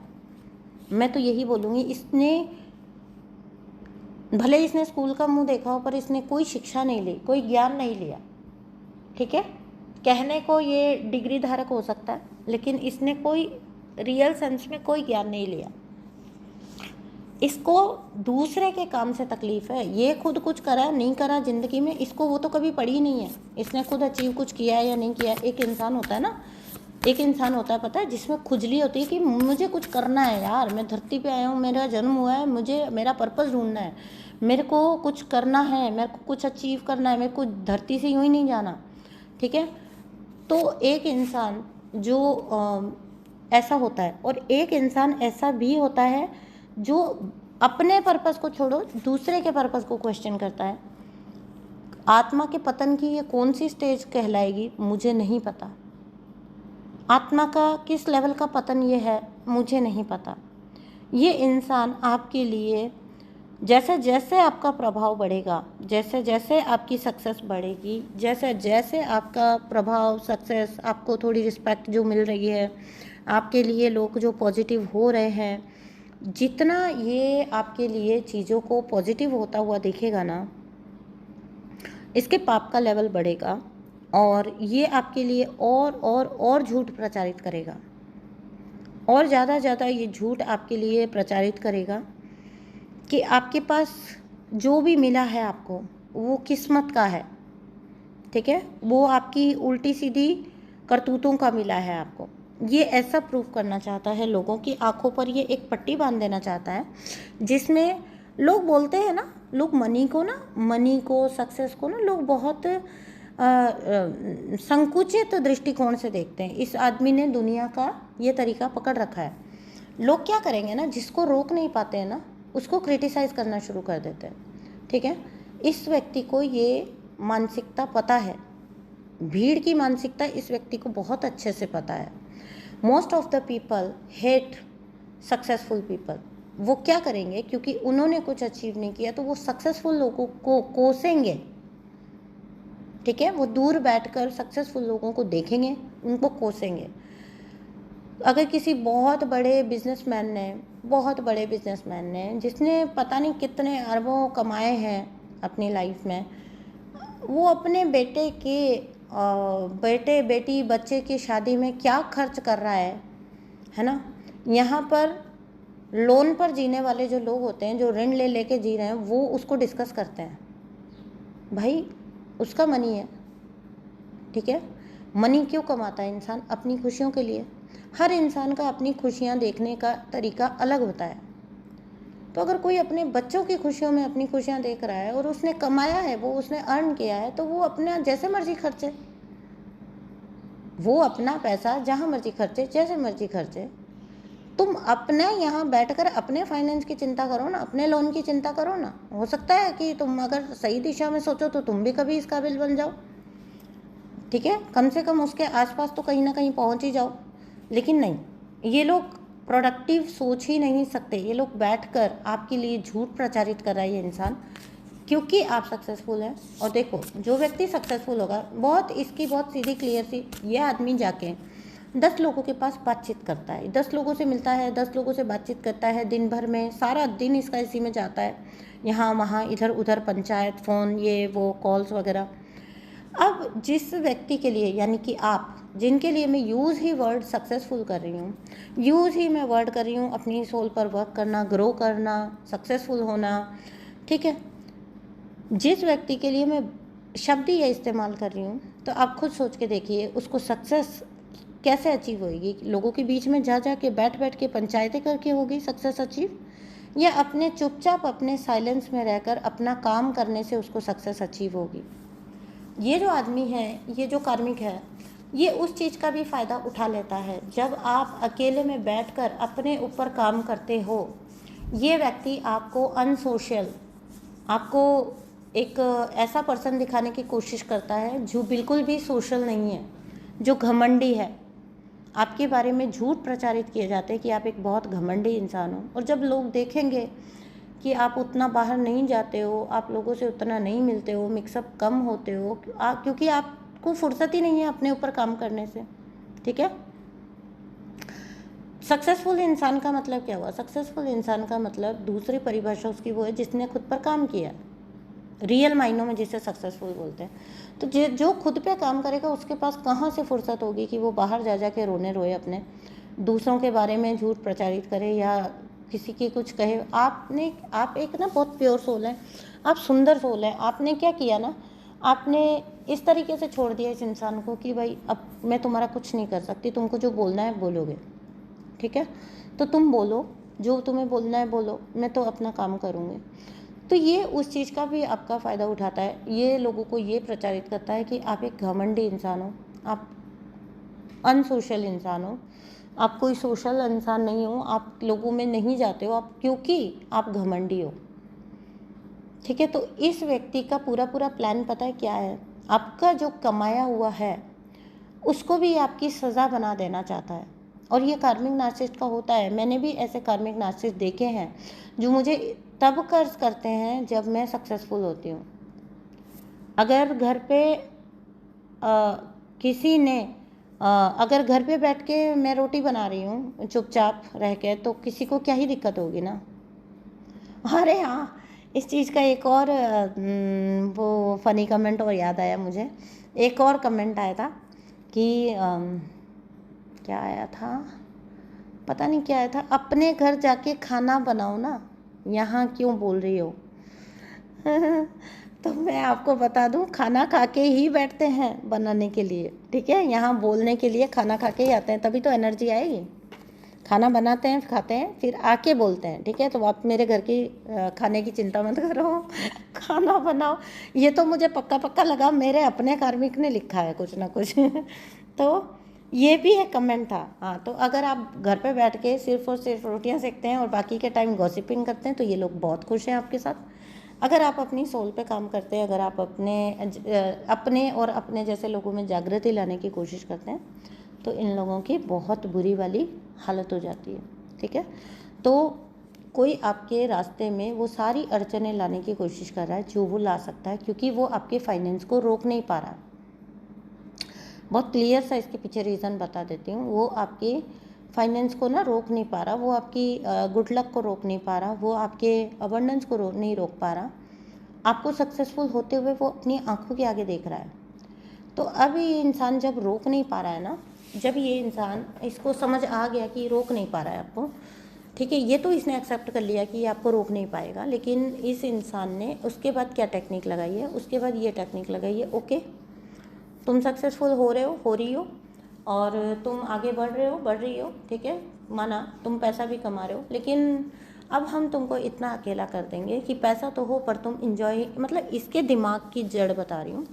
मैं तो यही बोलूँगी, भले इसने स्कूल का मुंह देखा हो पर इसने कोई शिक्षा नहीं ली, कोई ज्ञान नहीं लिया। ठीक है, कहने को ये डिग्री धारक हो सकता है लेकिन इसने कोई रियल सेंस में कोई ज्ञान नहीं लिया। इसको दूसरे के काम से तकलीफ़ है। ये खुद कुछ करा नहीं करा ज़िंदगी में, इसको वो तो कभी पढ़ी नहीं है। इसने खुद अचीव कुछ किया है या नहीं किया। एक इंसान होता है ना, एक इंसान होता है पता है, जिसमें खुजली होती है कि मुझे कुछ करना है यार, मैं धरती पे आया हूँ, मेरा जन्म हुआ है, मुझे मेरा पर्पस ढूंढना है, मेरे को कुछ करना है, मेरे को कुछ अचीव करना है, मेरे को धरती से यूँ ही नहीं जाना। ठीक है, तो एक इंसान जो ऐसा होता है और एक इंसान ऐसा भी होता है जो अपने पर्पस को छोड़ो दूसरे के पर्पस को क्वेश्चन करता है। आत्मा के पतन की ये कौन सी स्टेज कहलाएगी मुझे नहीं पता। आत्मा का किस लेवल का पतन ये है मुझे नहीं पता। ये इंसान आपके लिए जैसे जैसे आपका प्रभाव बढ़ेगा, जैसे जैसे आपकी सक्सेस बढ़ेगी, जैसे जैसे आपका प्रभाव, सक्सेस, आपको थोड़ी रिस्पेक्ट जो मिल रही है, आपके लिए लोग जो पॉजिटिव हो रहे हैं, जितना ये आपके लिए चीज़ों को पॉजिटिव होता हुआ देखेगा ना, इसके पाप का लेवल बढ़ेगा और ये आपके लिए और झूठ प्रचारित करेगा, और ज़्यादा ये झूठ आपके लिए प्रचारित करेगा कि आपके पास जो भी मिला है आपको वो किस्मत का है। ठीक है, वो आपकी उल्टी सीधी करतूतों का मिला है आपको। ये ऐसा प्रूव करना चाहता है, लोगों की आंखों पर ये एक पट्टी बांध देना चाहता है, जिसमें लोग बोलते हैं ना, लोग मनी को सक्सेस को ना लोग बहुत संकुचित दृष्टिकोण से देखते हैं। इस आदमी ने दुनिया का ये तरीका पकड़ रखा है। लोग क्या करेंगे ना, जिसको रोक नहीं पाते हैं ना उसको क्रिटिसाइज़ करना शुरू कर देते हैं। ठीक है, इस व्यक्ति को ये मानसिकता पता है, भीड़ की मानसिकता इस व्यक्ति को बहुत अच्छे से पता है। Most of the people hate successful people. वो क्या करेंगे, क्योंकि उन्होंने कुछ अचीव नहीं किया तो वो सक्सेसफुल लोगों को कोसेंगे। ठीक है, वो दूर बैठकर सक्सेसफुल लोगों को देखेंगे, उनको कोसेंगे। अगर किसी बहुत बड़े बिजनेसमैन ने जिसने पता नहीं कितने अरबों कमाए हैं अपनी लाइफ में, वो अपने बेटे बेटी बच्चे की शादी में क्या खर्च कर रहा है ना। यहाँ पर लोन पर जीने वाले जो लोग होते हैं, जो ऋण ले लेके जी रहे हैं, वो उसको डिस्कस करते हैं। भाई उसका मनी है। ठीक है, मनी क्यों कमाता है इंसान? अपनी खुशियों के लिए। हर इंसान का अपनी खुशियाँ देखने का तरीका अलग होता है। तो अगर कोई अपने बच्चों की खुशियों में अपनी खुशियाँ देख रहा है और उसने कमाया है, वो उसने अर्न किया है, तो वो अपना जैसे मर्जी खर्चे, वो अपना पैसा जहाँ मर्जी खर्चे, जैसे मर्जी खर्चे। तुम अपने यहाँ बैठकर अपने फाइनेंस की चिंता करो ना, अपने लोन की चिंता करो ना। हो सकता है कि तुम अगर सही दिशा में सोचो तो तुम भी कभी इस काबिल बन जाओ, ठीक है, कम से कम उसके आसपास तो कहीं ना कहीं पहुँच ही जाओ। लेकिन नहीं, ये लोग प्रोडक्टिव सोच ही नहीं सकते। ये लोग बैठकर आपके लिए झूठ प्रचारित कर रहा है ये इंसान, क्योंकि आप सक्सेसफुल हैं। और देखो, जो व्यक्ति सक्सेसफुल होगा, इसकी बहुत सीधी क्लियर सी, ये आदमी जाके 10 लोगों के पास बातचीत करता है, 10 लोगों से मिलता है, 10 लोगों से बातचीत करता है दिन भर में, सारा दिन इसका इसी में जाता है, यहाँ वहाँ इधर उधर पंचायत, फ़ोन, ये वो, कॉल्स वगैरह। अब जिस व्यक्ति के लिए, यानी कि आप, जिनके लिए मैं यूज़ ही वर्ड सक्सेसफुल कर रही हूँ, यूज़ ही मैं वर्ड कर रही हूँ अपनी सोल पर वर्क करना, ग्रो करना, सक्सेसफुल होना, ठीक है, जिस व्यक्ति के लिए मैं शब्द ही ये इस्तेमाल कर रही हूँ, तो आप खुद सोच के देखिए उसको सक्सेस कैसे अचीव होगी। लोगों के बीच में जा के बैठ के पंचायतें करके होगी सक्सेस अचीव, या अपने चुपचाप अपने साइलेंस में रहकर अपना काम करने से उसको सक्सेस अचीव होगी। ये जो आदमी है, ये जो कार्मिक है, ये उस चीज़ का भी फ़ायदा उठा लेता है। जब आप अकेले में बैठकर अपने ऊपर काम करते हो, ये व्यक्ति आपको अनसोशल, आपको एक ऐसा पर्सन दिखाने की कोशिश करता है जो बिल्कुल भी सोशल नहीं है, जो घमंडी है। आपके बारे में झूठ प्रचारित किए जाते हैं कि आप एक बहुत घमंडी इंसान हो। और जब लोग देखेंगे कि आप उतना बाहर नहीं जाते हो, आप लोगों से उतना नहीं मिलते हो, मिक्सअप कम होते हो, क्योंकि आपको फुर्सत ही नहीं है अपने ऊपर काम करने से, ठीक है। सक्सेसफुल इंसान का मतलब क्या हुआ? सक्सेसफुल इंसान का मतलब, दूसरी परिभाषा उसकी वो है जिसने खुद पर काम किया, रियल मायनों में जिसे सक्सेसफुल बोलते हैं। तो जो खुद पे काम करेगा उसके पास कहाँ से फुर्सत होगी कि वो बाहर जा के रोए अपने, दूसरों के बारे में झूठ प्रचारित करे या किसी की कुछ कहे। आप एक ना बहुत प्योर सोल है, आप सुंदर सोल है। आपने क्या किया ना, आपने इस तरीके से छोड़ दिया इस इंसान को कि भाई अब मैं तुम्हारा कुछ नहीं कर सकती, तुमको जो बोलना है बोलोगे, ठीक है, तो तुम बोलो, जो तुम्हें बोलना है बोलो, मैं तो अपना काम करूँगी। तो ये उस चीज़ का भी आपका फ़ायदा उठाता है। ये लोगों को ये प्रचारित करता है कि आप एक घमंडी इंसान हो, आप अनसोशल इंसान हो, आप कोई सोशल इंसान नहीं हो, आप लोगों में नहीं जाते हो, आप क्योंकि आप घमंडी हो, ठीक है। तो इस व्यक्ति का पूरा प्लान पता है क्या है? आपका जो कमाया हुआ है उसको भी आपकी सज़ा बना देना चाहता है। और ये कार्मिक नार्सिसिस्ट का होता है। मैंने भी ऐसे कार्मिक नार्सिसिस्ट देखे हैं जो मुझे तब कर्ज करते हैं जब मैं सक्सेसफुल होती हूँ। अगर घर पे किसी ने अगर घर पे बैठ के मैं रोटी बना रही हूँ चुपचाप रह के, तो किसी को क्या ही दिक्कत होगी ना। अरे हाँ, इस चीज़ का एक और वो फ़नी कमेंट और याद आया मुझे। एक और कमेंट आया था कि क्या आया था, पता नहीं क्या आया था, अपने घर जाके खाना बनाओ ना, यहाँ क्यों बोल रही हो। तो मैं आपको बता दूं, खाना खा के ही बैठते हैं बनाने के लिए, ठीक है। यहाँ बोलने के लिए खाना खा के ही आते हैं, तभी तो एनर्जी आएगी। खाना बनाते हैं, खाते हैं, फिर आके बोलते हैं, ठीक है। तो आप मेरे घर की खाने की चिंता मत करो, खाना बनाओ। ये तो मुझे पक्का लगा मेरे अपने कार्मिक ने लिखा है कुछ ना कुछ। तो ये भी एक कमेंट था। हाँ, तो अगर आप घर पे बैठ के सिर्फ और सिर्फ रोटियां सेकते हैं और बाकी के टाइम गॉसिपिंग करते हैं, तो ये लोग बहुत खुश हैं आपके साथ। अगर आप अपनी सोल पे काम करते हैं, अगर आप अपने और अपने जैसे लोगों में जागृति लाने की कोशिश करते हैं, तो इन लोगों की बहुत बुरी वाली हालत हो जाती है, ठीक है। तो कोई आपके रास्ते में वो सारी अड़चनें लाने की कोशिश कर रहा है जो वो ला सकता है, क्योंकि वो आपके फाइनेंस को रोक नहीं पा रहा। बहुत क्लियर सा इसके पीछे रीज़न बता देती हूँ। वो आपके फाइनेंस को ना रोक नहीं पा रहा, वो आपकी गुड लक को रोक नहीं पा रहा, वो आपके अबंडेंस को नहीं रोक पा रहा। आपको सक्सेसफुल होते हुए वो अपनी आंखों के आगे देख रहा है। तो अब ये इंसान जब रोक नहीं पा रहा है ना, जब ये इंसान इसको समझ आ गया कि रोक नहीं पा रहा है आपको, ठीक है, ये तो इसने एक्सेप्ट कर लिया कि ये आपको रोक नहीं पाएगा। लेकिन इस इंसान ने उसके बाद क्या टेक्निक लगाई है, उसके बाद ये टेक्निक लगाई है, ओके तुम सक्सेसफुल हो रहे हो और तुम आगे बढ़ रही हो, ठीक है, माना तुम पैसा भी कमा रहे हो, लेकिन अब हम तुमको इतना अकेला कर देंगे कि पैसा तो हो पर तुम इंजॉय, मतलब इसके दिमाग की जड़ बता रही हूँ,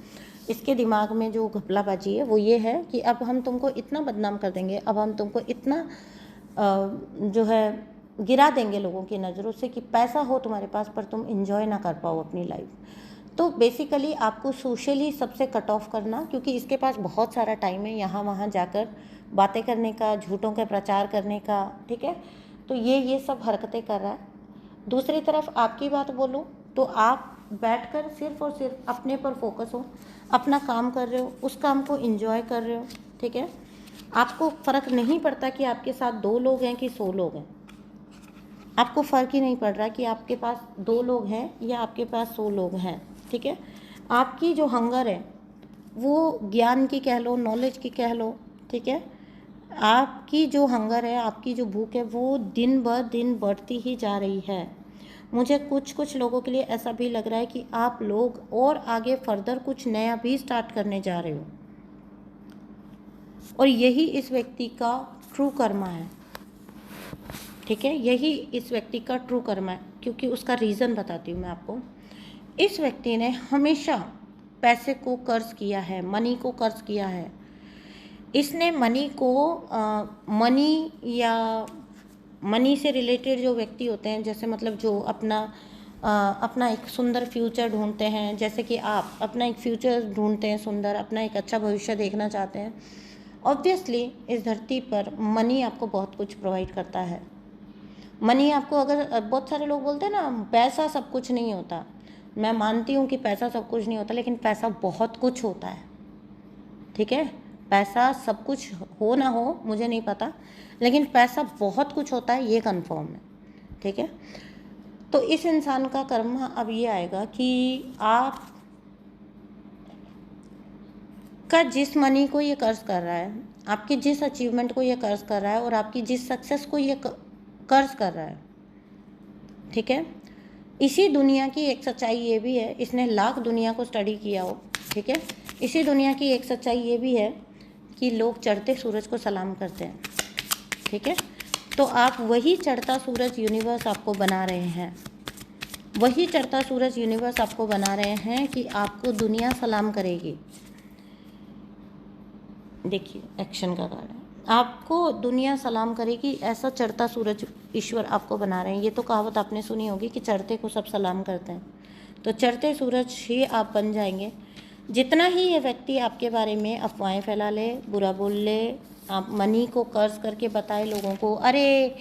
इसके दिमाग में जो घपलाबाजी है वो ये है कि अब हम तुमको इतना बदनाम कर देंगे, अब हम तुमको इतना जो है गिरा देंगे लोगों की नज़रों से कि पैसा हो तुम्हारे पास पर तुम इंजॉय ना कर पाओ अपनी लाइफ। तो बेसिकली आपको सोशली सबसे कट ऑफ करना, क्योंकि इसके पास बहुत सारा टाइम है यहाँ वहाँ जाकर बातें करने का, झूठों के प्रचार करने का, ठीक है, तो ये सब हरकतें कर रहा है। दूसरी तरफ आपकी बात बोलूँ तो आप बैठकर सिर्फ और सिर्फ अपने पर फोकस हो, अपना काम कर रहे हो, उस काम को एंजॉय कर रहे हो, ठीक है, आपको फ़र्क नहीं पड़ता कि आपके साथ 2 लोग हैं कि 100 लोग हैं, आपको फ़र्क ही नहीं पड़ रहा कि आपके पास 2 लोग हैं या आपके पास 100 लोग हैं, ठीक है। आपकी जो हंगर है वो ज्ञान की कह लो, नॉलेज की कह लो, ठीक है, आपकी जो हंगर है, आपकी जो भूख है वो दिन ब दिन बढ़ती ही जा रही है। मुझे कुछ लोगों के लिए ऐसा भी लग रहा है कि आप लोग और आगे फर्दर कुछ नया भी स्टार्ट करने जा रहे हो, और यही इस व्यक्ति का ट्रू कर्मा है, ठीक है, यही इस व्यक्ति का ट्रू कर्मा है। क्योंकि उसका रीज़न बताती हूँ मैं आपको। इस व्यक्ति ने हमेशा पैसे को कर्ज किया है, मनी को कर्ज किया है। इसने मनी को मनी या मनी से रिलेटेड जो व्यक्ति होते हैं, जैसे मतलब जो अपना एक सुंदर फ्यूचर ढूंढते हैं, जैसे कि आप अपना एक फ्यूचर ढूंढते हैं सुंदर, अपना एक अच्छा भविष्य देखना चाहते हैं, ऑब्वियसली इस धरती पर मनी आपको बहुत कुछ प्रोवाइड करता है। मनी आपको, अगर बहुत सारे लोग बोलते हैं ना पैसा सब कुछ नहीं होता, मैं मानती हूँ कि पैसा सब कुछ नहीं होता, लेकिन पैसा बहुत कुछ होता है, ठीक है, पैसा सब कुछ हो ना हो मुझे नहीं पता, लेकिन पैसा बहुत कुछ होता है, ये कंफर्म है, ठीक है। तो इस इंसान का कर्म अब ये आएगा कि आप का जिस मनी को ये कर्ज कर रहा है, आपकी जिस अचीवमेंट को ये कर्ज कर रहा है, और आपकी जिस सक्सेस को ये कर्ज कर रहा है, ठीक है, इसी दुनिया की एक सच्चाई ये भी है, इसने लाख दुनिया को स्टडी किया हो, ठीक है, इसी दुनिया की एक सच्चाई ये भी है कि लोग चढ़ते सूरज को सलाम करते हैं, ठीक है। तो आप वही चढ़ता सूरज यूनिवर्स आपको बना रहे हैं, वही चढ़ता सूरज यूनिवर्स आपको बना रहे हैं कि आपको दुनिया सलाम करेगी। देखिए एक्शन का कार्ड है, आपको दुनिया सलाम करेगी, ऐसा चढ़ता सूरज ईश्वर आपको बना रहे हैं। ये तो कहावत आपने सुनी होगी कि चढ़ते को सब सलाम करते हैं, तो चढ़ते सूरज ही आप बन जाएंगे। जितना ही ये व्यक्ति आपके बारे में अफवाहें फैला ले, बुरा बोल ले, आप मनी को कर्ज करके बताए लोगों को, अरे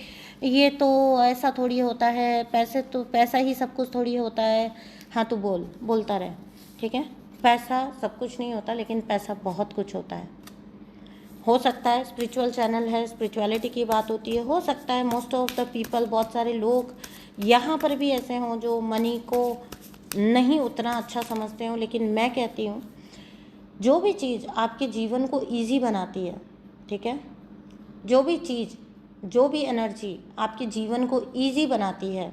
ये तो ऐसा थोड़ी होता है, पैसा ही सब कुछ थोड़ी होता है, हाँ तो बोलता रहे, ठीक है, पैसा सब कुछ नहीं होता, लेकिन पैसा बहुत कुछ होता है। हो सकता है स्पिरिचुअल चैनल है, स्पिरिचुअलिटी की बात होती है, हो सकता है मोस्ट ऑफ द पीपल, बहुत सारे लोग यहाँ पर भी ऐसे हों जो मनी को नहीं उतना अच्छा समझते हो, लेकिन मैं कहती हूँ जो भी चीज़ आपके जीवन को इजी बनाती है, ठीक है, जो भी चीज़, जो भी एनर्जी आपके जीवन को इजी बनाती है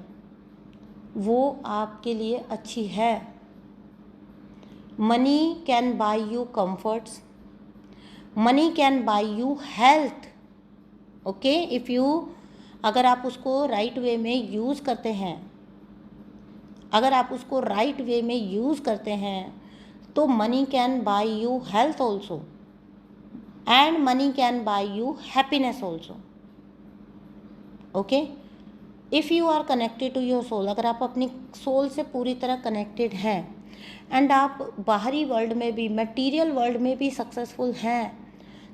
वो आपके लिए अच्छी है। Money can buy you comforts, money can buy you health, okay, if you, अगर आप उसको राइट वे में यूज़ करते हैं, अगर आप उसको राइट वे में यूज़ करते हैं तो money can buy you health also, and money can buy you happiness also, okay. If you are connected to your soul, अगर आप अपनी सोल से पूरी तरह कनेक्टेड हैं, एंड आप बाहरी वर्ल्ड में भी, मटेरियल वर्ल्ड में भी सक्सेसफुल हैं,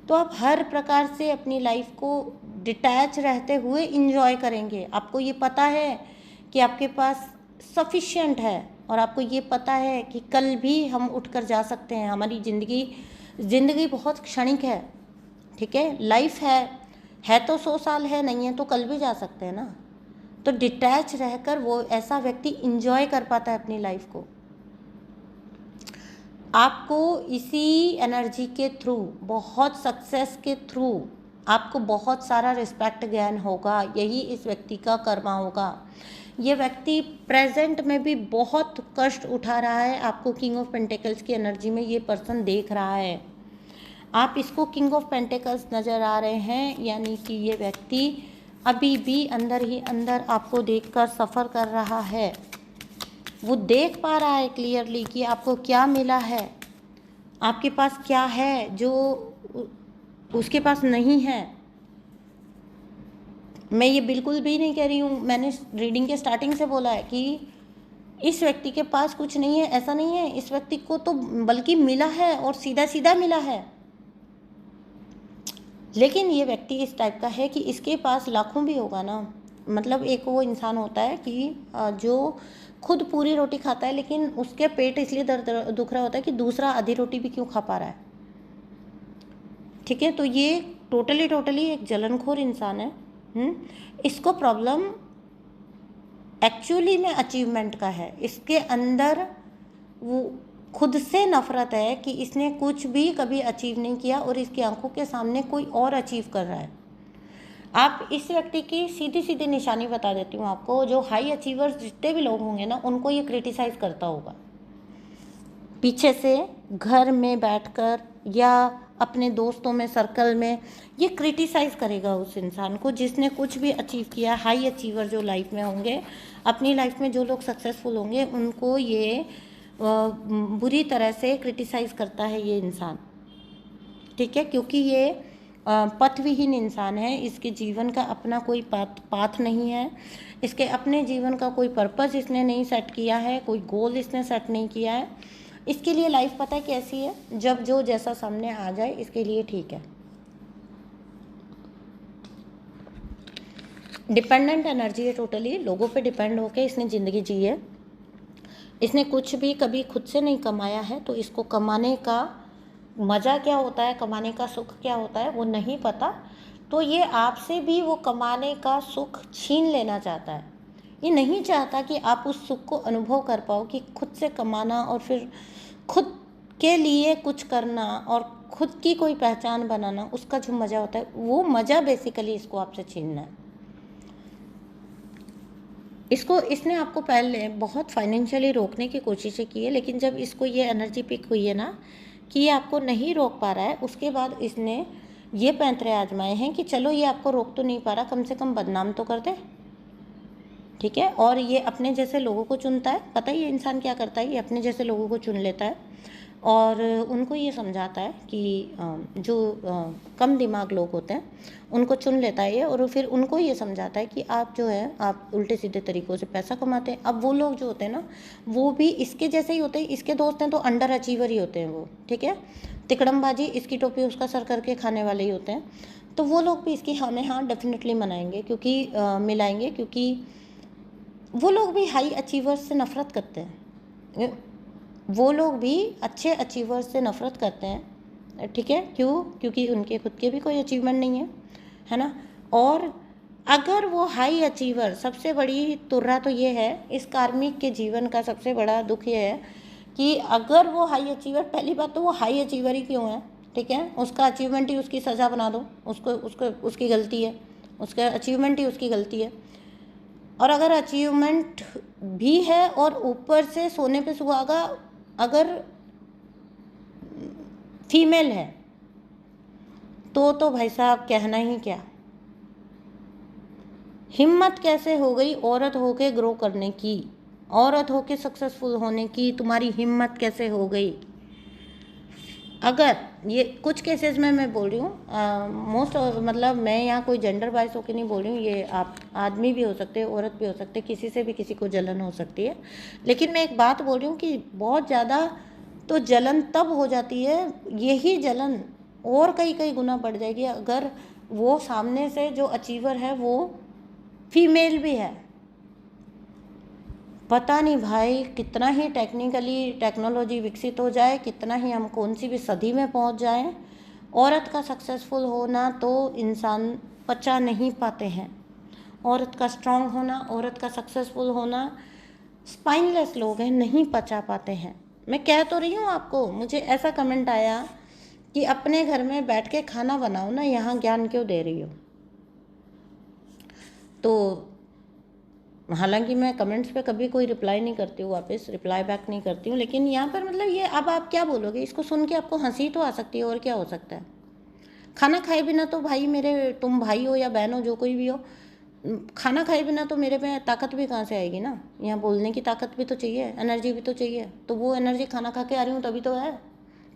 तो आप हर प्रकार से अपनी लाइफ को डिटैच रहते हुए इंजॉय करेंगे। आपको ये पता है कि आपके पास सफिशिएंट है, और आपको ये पता है कि कल भी हम उठकर जा सकते हैं। हमारी ज़िंदगी बहुत क्षणिक है, ठीक है, लाइफ है तो 100 साल है, नहीं है तो कल भी जा सकते हैं ना। तो डिटैच रहकर वो ऐसा व्यक्ति इंजॉय कर पाता है अपनी लाइफ को। आपको इसी एनर्जी के थ्रू, बहुत सक्सेस के थ्रू आपको बहुत सारा रिस्पेक्ट ज्ञान होगा, यही इस व्यक्ति का कर्मा होगा। ये व्यक्ति प्रेजेंट में भी बहुत कष्ट उठा रहा है, आपको किंग ऑफ पेंटिकल्स की एनर्जी में ये पर्सन देख रहा है, आप इसको किंग ऑफ पेंटिकल्स नज़र आ रहे हैं, यानी कि ये व्यक्ति अभी भी अंदर ही अंदर आपको देखकर सफ़र कर रहा है। वो देख पा रहा है क्लियरली कि आपको क्या मिला है, आपके पास क्या है जो उसके पास नहीं है। मैं ये बिल्कुल भी नहीं कह रही हूँ, मैंने रीडिंग के स्टार्टिंग से बोला है कि इस व्यक्ति के पास कुछ नहीं है, ऐसा नहीं है। इस व्यक्ति को तो बल्कि मिला है और सीधा सीधा मिला है। लेकिन ये व्यक्ति इस टाइप का है कि इसके पास लाखों भी होगा ना। मतलब एक वो इंसान होता है कि जो खुद पूरी रोटी खाता है, लेकिन उसके पेट इसलिए दर्द दुख रहा होता है कि दूसरा आधी रोटी भी क्यों खा पा रहा है। ठीक है, तो ये टोटली एक जलनखोर इंसान है। इसको प्रॉब्लम एक्चुअली में अचीवमेंट का है। इसके अंदर वो खुद से नफरत है कि इसने कुछ भी कभी अचीव नहीं किया और इसकी आंखों के सामने कोई और अचीव कर रहा है। आप इस व्यक्ति की सीधी सीधी निशानी बता देती हूँ आपको। जो हाई अचीवर्स जितने भी लोग होंगे ना, उनको ये क्रिटिसाइज करता होगा पीछे से, घर में बैठकर या अपने दोस्तों में, सर्कल में। ये क्रिटिसाइज करेगा उस इंसान को जिसने कुछ भी अचीव किया। हाई अचीवर जो लाइफ में होंगे, अपनी लाइफ में जो लोग सक्सेसफुल होंगे, उनको ये बुरी तरह से क्रिटिसाइज करता है ये इंसान। ठीक है, क्योंकि ये पथविहीन इंसान है। इसके जीवन का अपना कोई पाथ नहीं है। इसके अपने जीवन का कोई पर्पस इसने नहीं सेट किया है, कोई गोल इसने सेट नहीं किया है। इसके लिए लाइफ पता है कैसी है, जब जो जैसा सामने आ जाए इसके लिए ठीक है। डिपेंडेंट एनर्जी है, टोटली लोगों पे डिपेंड होके इसने ज़िंदगी जी है। इसने कुछ भी कभी खुद से नहीं कमाया है, तो इसको कमाने का मज़ा क्या होता है, कमाने का सुख क्या होता है, वो नहीं पता। तो ये आपसे भी वो कमाने का सुख छीन लेना चाहता है। ये नहीं चाहता कि आप उस सुख को अनुभव कर पाओ कि खुद से कमाना और फिर खुद के लिए कुछ करना और खुद की कोई पहचान बनाना, उसका जो मज़ा होता है, वो मज़ा बेसिकली इसको आपसे छीनना है। इसने आपको पहले बहुत फाइनेंशियली रोकने की कोशिशें की है, लेकिन जब इसको ये एनर्जी पिक हुई है ना कि ये आपको नहीं रोक पा रहा है, उसके बाद इसने ये पैंतरे आजमाए हैं कि चलो ये आपको रोक तो नहीं पा रहा, कम से कम बदनाम तो कर दे। ठीक है, और ये अपने जैसे लोगों को चुनता है। पता है ये इंसान क्या करता है, ये अपने जैसे लोगों को चुन लेता है और उनको ये समझाता है कि जो कम दिमाग लोग होते हैं उनको चुन लेता है ये, और फिर उनको ये समझाता है कि आप जो है आप उल्टे सीधे तरीक़ों से पैसा कमाते हैं। अब वो लोग जो होते हैं ना, वो भी इसके जैसे ही होते हैं। इसके दोस्त हैं तो अंडर अचीवर ही होते हैं वो। ठीक है, तिकड़मबाजी, इसकी टोपी उसका सर करके खाने वाले ही होते हैं। तो वो लोग भी इसकी हाँ में हाँ डेफिनेटली मनाएंगे, क्योंकि मिलाएंगे, क्योंकि वो लोग भी हाई अचीवर्स से नफ़रत करते हैं। वो लोग भी अच्छे अचीवर्स से नफ़रत करते हैं। ठीक है, क्यों? क्योंकि उनके खुद के भी कोई अचीवमेंट नहीं है ना। और अगर वो हाई अचीवर, सबसे बड़ी तुर्रा तो ये है इस कार्मिक के जीवन का, सबसे बड़ा दुख ये है कि अगर वो हाई अचीवर, पहली बात तो वो हाई अचीवर ही क्यों है। ठीक है, उसका अचीवमेंट ही उसकी सज़ा बना दो, उसकी गलती है, उसका अचीवमेंट ही उसकी गलती है। और अगर अचीवमेंट भी है और ऊपर से सोने पे सुहागा अगर फीमेल है तो भाई साहब कहना ही क्या। हिम्मत कैसे हो गई औरत होके ग्रो करने की, औरत होके सक्सेसफुल होने की, तुम्हारी हिम्मत कैसे हो गई। अगर ये कुछ केसेस में मैं बोल रही हूँ, मोस्ट मतलब मैं यहाँ कोई जेंडर वाइज होके नहीं बोल रही हूँ, ये आप आदमी भी हो सकते हैं, औरत भी हो सकते हैं, किसी से भी किसी को जलन हो सकती है। लेकिन मैं एक बात बोल रही हूँ कि बहुत ज़्यादा तो जलन तब हो जाती है, यही जलन और कई गुना बढ़ जाएगी अगर वो सामने से जो अचीवर है वो फीमेल भी है। पता नहीं भाई कितना ही टेक्नोलॉजी विकसित हो जाए, कितना ही हम कौन सी भी सदी में पहुंच जाएं, औरत का सक्सेसफुल होना तो इंसान पचा नहीं पाते हैं। औरत का स्ट्रांग होना, औरत का सक्सेसफुल होना स्पाइनलेस लोग हैं, नहीं पचा पाते हैं। मैं कह तो रही हूँ आपको, मुझे ऐसा कमेंट आया कि अपने घर में बैठ के खाना बनाओ ना, यहाँ ज्ञान क्यों दे रही हो। तो हालांकि मैं कमेंट्स पे कभी कोई रिप्लाई नहीं करती हूँ, वापस रिप्लाई बैक नहीं करती हूँ, लेकिन यहाँ पर मतलब ये अब आप क्या बोलोगे, इसको सुन के आपको हंसी तो आ सकती है, और क्या हो सकता है। खाना खाए बिना तो भाई मेरे, तुम भाई हो या बहन हो, जो कोई भी हो, खाना खाए बिना तो मेरे में ताकत भी कहाँ से आएगी ना। यहाँ बोलने की ताकत भी तो चाहिए, एनर्जी भी तो चाहिए, तो वो एनर्जी खाना खा के आ रही हूँ तभी तो है।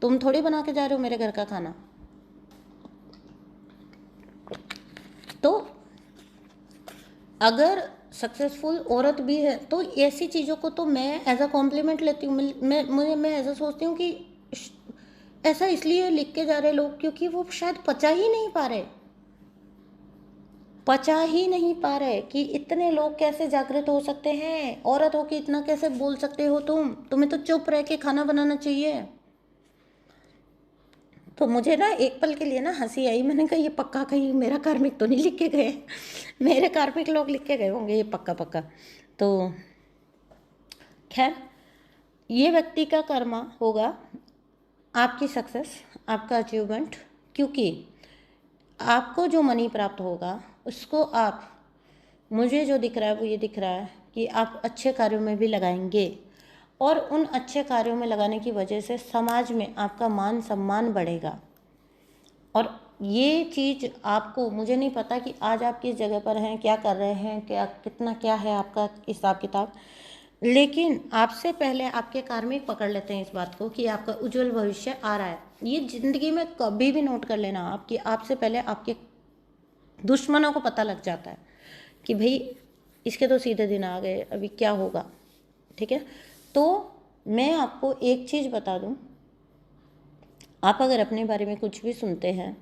तुम थोड़ी बना के जा रहे हो मेरे घर का खाना। तो अगर सक्सेसफुल औरत भी है तो ऐसी चीज़ों को तो मैं एज अ कॉम्प्लीमेंट लेती हूँ। मैं ऐसा सोचती हूँ कि ऐसा इसलिए लिख के जा रहे लोग क्योंकि वो शायद पचा ही नहीं पा रहे कि इतने लोग कैसे जागृत हो सकते हैं। औरत हो कि इतना कैसे बोल सकते हो तुम्हें तो चुप रह के खाना बनाना चाहिए। तो मुझे ना एक पल के लिए ना हंसी आई, मैंने कहा ये पक्का कहीं मेरा कार्मिक तो नहीं लिख के गए, मेरे कार्मिक लोग लिख के गए होंगे ये पक्का पक्का। तो खैर, ये व्यक्ति का कर्मा होगा आपकी सक्सेस, आपका अचीवमेंट, क्योंकि आपको जो मनी प्राप्त होगा उसको आप, मुझे जो दिख रहा है वो ये दिख रहा है कि आप अच्छे कार्यों में भी लगाएंगे, और उन अच्छे कार्यों में लगाने की वजह से समाज में आपका मान सम्मान बढ़ेगा। और ये चीज़ आपको, मुझे नहीं पता कि आज आप किस जगह पर हैं, क्या कर रहे हैं, क्या कितना क्या है आपका हिसाब किताब, लेकिन आपसे पहले आपके कार्मिक पकड़ लेते हैं इस बात को कि आपका उज्जवल भविष्य आ रहा है। ये ज़िंदगी में कभी भी नोट कर लेना आप कि आपसे पहले आपके दुश्मनों को पता लग जाता है कि भाई इसके तो सीधे दिन आ गए, अभी क्या होगा। ठीक है, तो मैं आपको एक चीज़ बता दूं, आप अगर अपने बारे में कुछ भी सुनते हैं,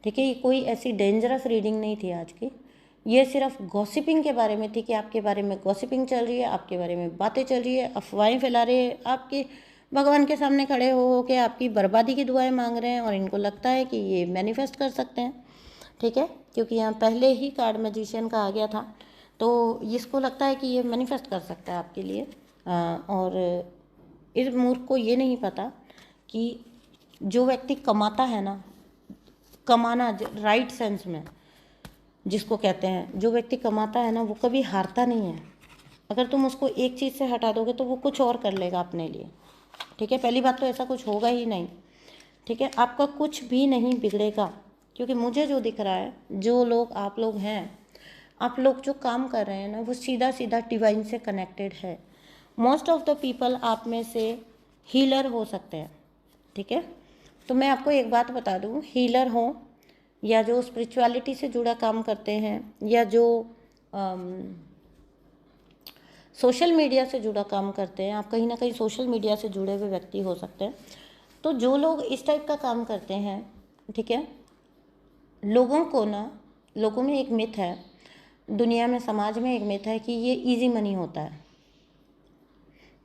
ठीक है, ये कोई ऐसी डेंजरस रीडिंग नहीं थी आज की, ये सिर्फ गॉसिपिंग के बारे में थी कि आपके बारे में गॉसिपिंग चल रही है, आपके बारे में बातें चल रही है, अफवाहें फैला रहे हैं, आपके भगवान के सामने खड़े हो के आपकी बर्बादी की दुआएं मांग रहे हैं, और इनको लगता है कि ये मैनिफेस्ट कर सकते हैं। ठीक है, क्योंकि यहाँ पहले ही कार्ड मैजिशियन का आ गया था, तो इसको लगता है कि ये मैनिफेस्ट कर सकता है आपके लिए। और इस मूर्ख को ये नहीं पता कि जो व्यक्ति कमाता है ना, कमाना राइट सेंस में जिसको कहते हैं, जो व्यक्ति कमाता है ना वो कभी हारता नहीं है। अगर तुम उसको एक चीज़ से हटा दोगे तो वो कुछ और कर लेगा अपने लिए। ठीक है, पहली बात तो ऐसा कुछ होगा ही नहीं। ठीक है, आपका कुछ भी नहीं बिगड़ेगा, क्योंकि मुझे जो दिख रहा है, जो लोग आप लोग हैं, आप लोग जो काम कर रहे हैं ना वो सीधा सीधा डिवाइन से कनेक्टेड है। मोस्ट ऑफ द पीपल आप में से हीलर हो सकते हैं। ठीक है, तो मैं आपको एक बात बता दूं, हीलर हो या जो स्पिरिचुअलिटी से जुड़ा काम करते हैं, या जो सोशल मीडिया से जुड़ा काम करते हैं, आप कहीं ना कहीं सोशल मीडिया से जुड़े हुए व्यक्ति हो सकते हैं। तो जो लोग इस टाइप का काम करते हैं, ठीक है, लोगों को ना, लोगों में एक मिथ है, दुनिया में, समाज में एक मिथ है कि ये इजी मनी होता है,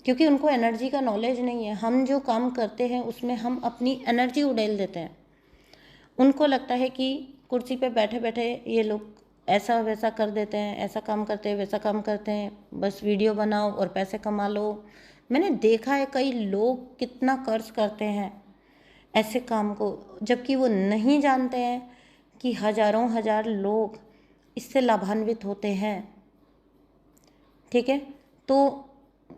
क्योंकि उनको एनर्जी का नॉलेज नहीं है। हम जो काम करते हैं उसमें हम अपनी एनर्जी उड़ेल देते हैं। उनको लगता है कि कुर्सी पे बैठे बैठे ये लोग ऐसा वैसा कर देते हैं, ऐसा काम करते हैं, वैसा काम करते हैं, बस वीडियो बनाओ और पैसे कमा लो। मैंने देखा है कई लोग कितना कर्ज करते हैं ऐसे काम को, जबकि वो नहीं जानते हैं कि हजारों हजार लोग इससे लाभान्वित होते हैं। ठीक है, तो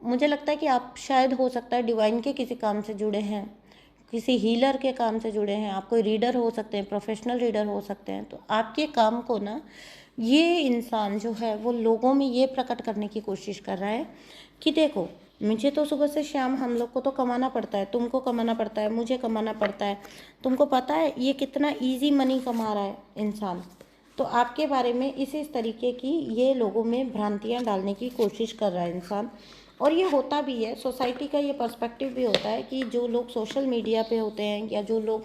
मुझे लगता है कि आप शायद, हो सकता है, डिवाइन के किसी काम से जुड़े हैं, किसी हीलर के काम से जुड़े हैं, आप कोई रीडर हो सकते हैं, प्रोफेशनल रीडर हो सकते हैं। तो आपके काम को ना ये इंसान जो है वो लोगों में ये प्रकट करने की कोशिश कर रहा है कि देखो, मुझे तो सुबह से शाम हम लोग को तो कमाना पड़ता है, तुमको कमाना पड़ता है, मुझे कमाना पड़ता है, तुमको पता है ये कितना ईजी मनी कमा रहा है इंसान। तो आपके बारे में इस तरीके की ये लोगों में भ्रांतियाँ डालने की कोशिश कर रहा है इंसान। और ये होता भी है, सोसाइटी का ये पर्सपेक्टिव भी होता है कि जो लोग सोशल मीडिया पे होते हैं या जो लोग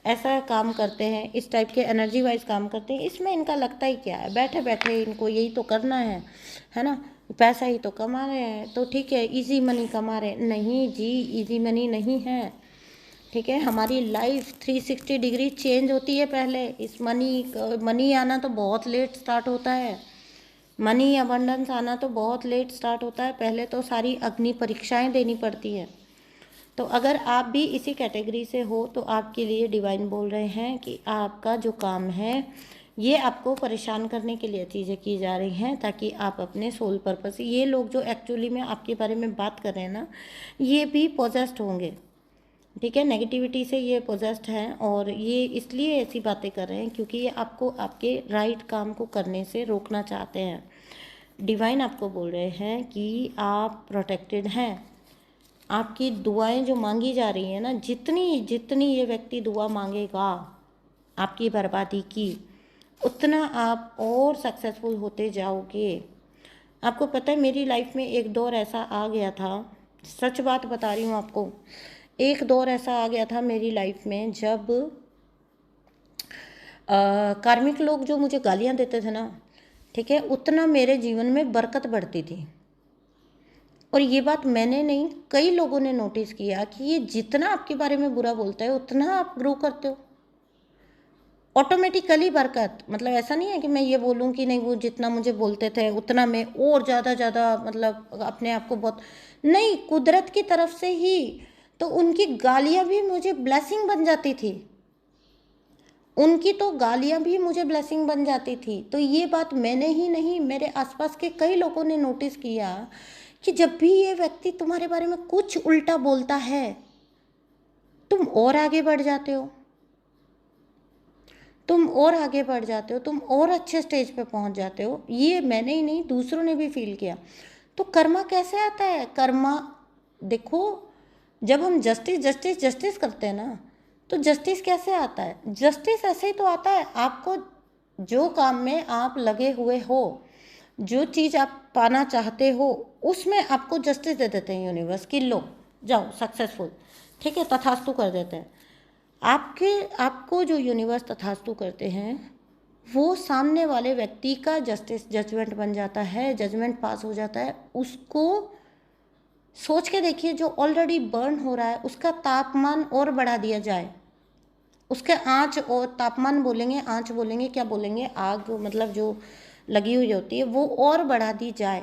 ऐसा काम करते हैं, इस टाइप के एनर्जी वाइज काम करते हैं, इसमें इनका लगता ही क्या है, बैठे बैठे इनको यही तो करना है ना, पैसा ही तो कमा रहे हैं, तो ठीक है इजी मनी कमा रहे हैं। नहीं जी, इजी मनी नहीं है। ठीक है, हमारी लाइफ 360 डिग्री चेंज होती है पहले। इस मनी आना तो बहुत लेट स्टार्ट होता है, मनी अबंडेंस आना तो बहुत लेट स्टार्ट होता है। पहले तो सारी अग्नि परीक्षाएं देनी पड़ती है। तो अगर आप भी इसी कैटेगरी से हो तो आपके लिए डिवाइन बोल रहे हैं कि आपका जो काम है ये आपको परेशान करने के लिए चीज़ें की जा रही हैं, ताकि आप अपने सोल पर्पस, ये लोग जो एक्चुअली में आपके बारे में बात कर रहे हैं ना, ये भी पोजेस्ड होंगे, ठीक है, नेगेटिविटी से ये पोजेस्ड हैं, और ये इसलिए ऐसी बातें कर रहे हैं क्योंकि ये आपको आपके राइट काम को करने से रोकना चाहते हैं। डिवाइन आपको बोल रहे हैं कि आप प्रोटेक्टेड हैं। आपकी दुआएं जो मांगी जा रही हैं ना, जितनी जितनी ये व्यक्ति दुआ मांगेगा आपकी बर्बादी की, उतना आप और सक्सेसफुल होते जाओगे। आपको पता है, मेरी लाइफ में एक दौर ऐसा आ गया था, सच बात बता रही हूँ आपको, एक दौर ऐसा आ गया था मेरी लाइफ में जब कार्मिक लोग जो मुझे गालियाँ देते थे ना, ठीक है, उतना मेरे जीवन में बरकत बढ़ती थी। और ये बात मैंने नहीं, कई लोगों ने नोटिस किया कि ये जितना आपके बारे में बुरा बोलता है उतना आप ग्रो करते हो ऑटोमेटिकली। बरकत मतलब ऐसा नहीं है कि मैं ये बोलूँ कि नहीं, वो जितना मुझे बोलते थे उतना मैं और ज़्यादा मतलब अपने आप को बहुत, नहीं, कुदरत की तरफ से ही। तो उनकी गालियाँ भी मुझे ब्लेसिंग बन जाती थी, उनकी तो गालियाँ भी मुझे ब्लेसिंग बन जाती थी। तो ये बात मैंने ही नहीं, मेरे आसपास के कई लोगों ने नोटिस किया कि जब भी ये व्यक्ति तुम्हारे बारे में कुछ उल्टा बोलता है, तुम और आगे बढ़ जाते हो, तुम और आगे बढ़ जाते हो, तुम और अच्छे स्टेज पे पहुंच जाते हो। ये मैंने ही नहीं, दूसरों ने भी फील किया। तो कर्मा कैसे आता है? कर्मा देखो, जब हम जस्टिस जस्टिस जस्टिस करते हैं ना, तो जस्टिस कैसे आता है? जस्टिस ऐसे ही तो आता है, आपको जो काम में आप लगे हुए हो, जो चीज़ आप पाना चाहते हो, उसमें आपको जस्टिस दे देते हैं यूनिवर्स कि लो जाओ सक्सेसफुल, ठीक है, तथास्तु कर देते हैं। आपको जो यूनिवर्स तथास्तु करते हैं, वो सामने वाले व्यक्ति का जजमेंट बन जाता है, जजमेंट पास हो जाता है। उसको सोच के देखिए, जो ऑलरेडी बर्न हो रहा है उसका तापमान और बढ़ा दिया जाए, उसके आँच और तापमान बोलेंगे, आँच बोलेंगे, क्या बोलेंगे, आग मतलब जो लगी हुई होती है वो और बढ़ा दी जाए।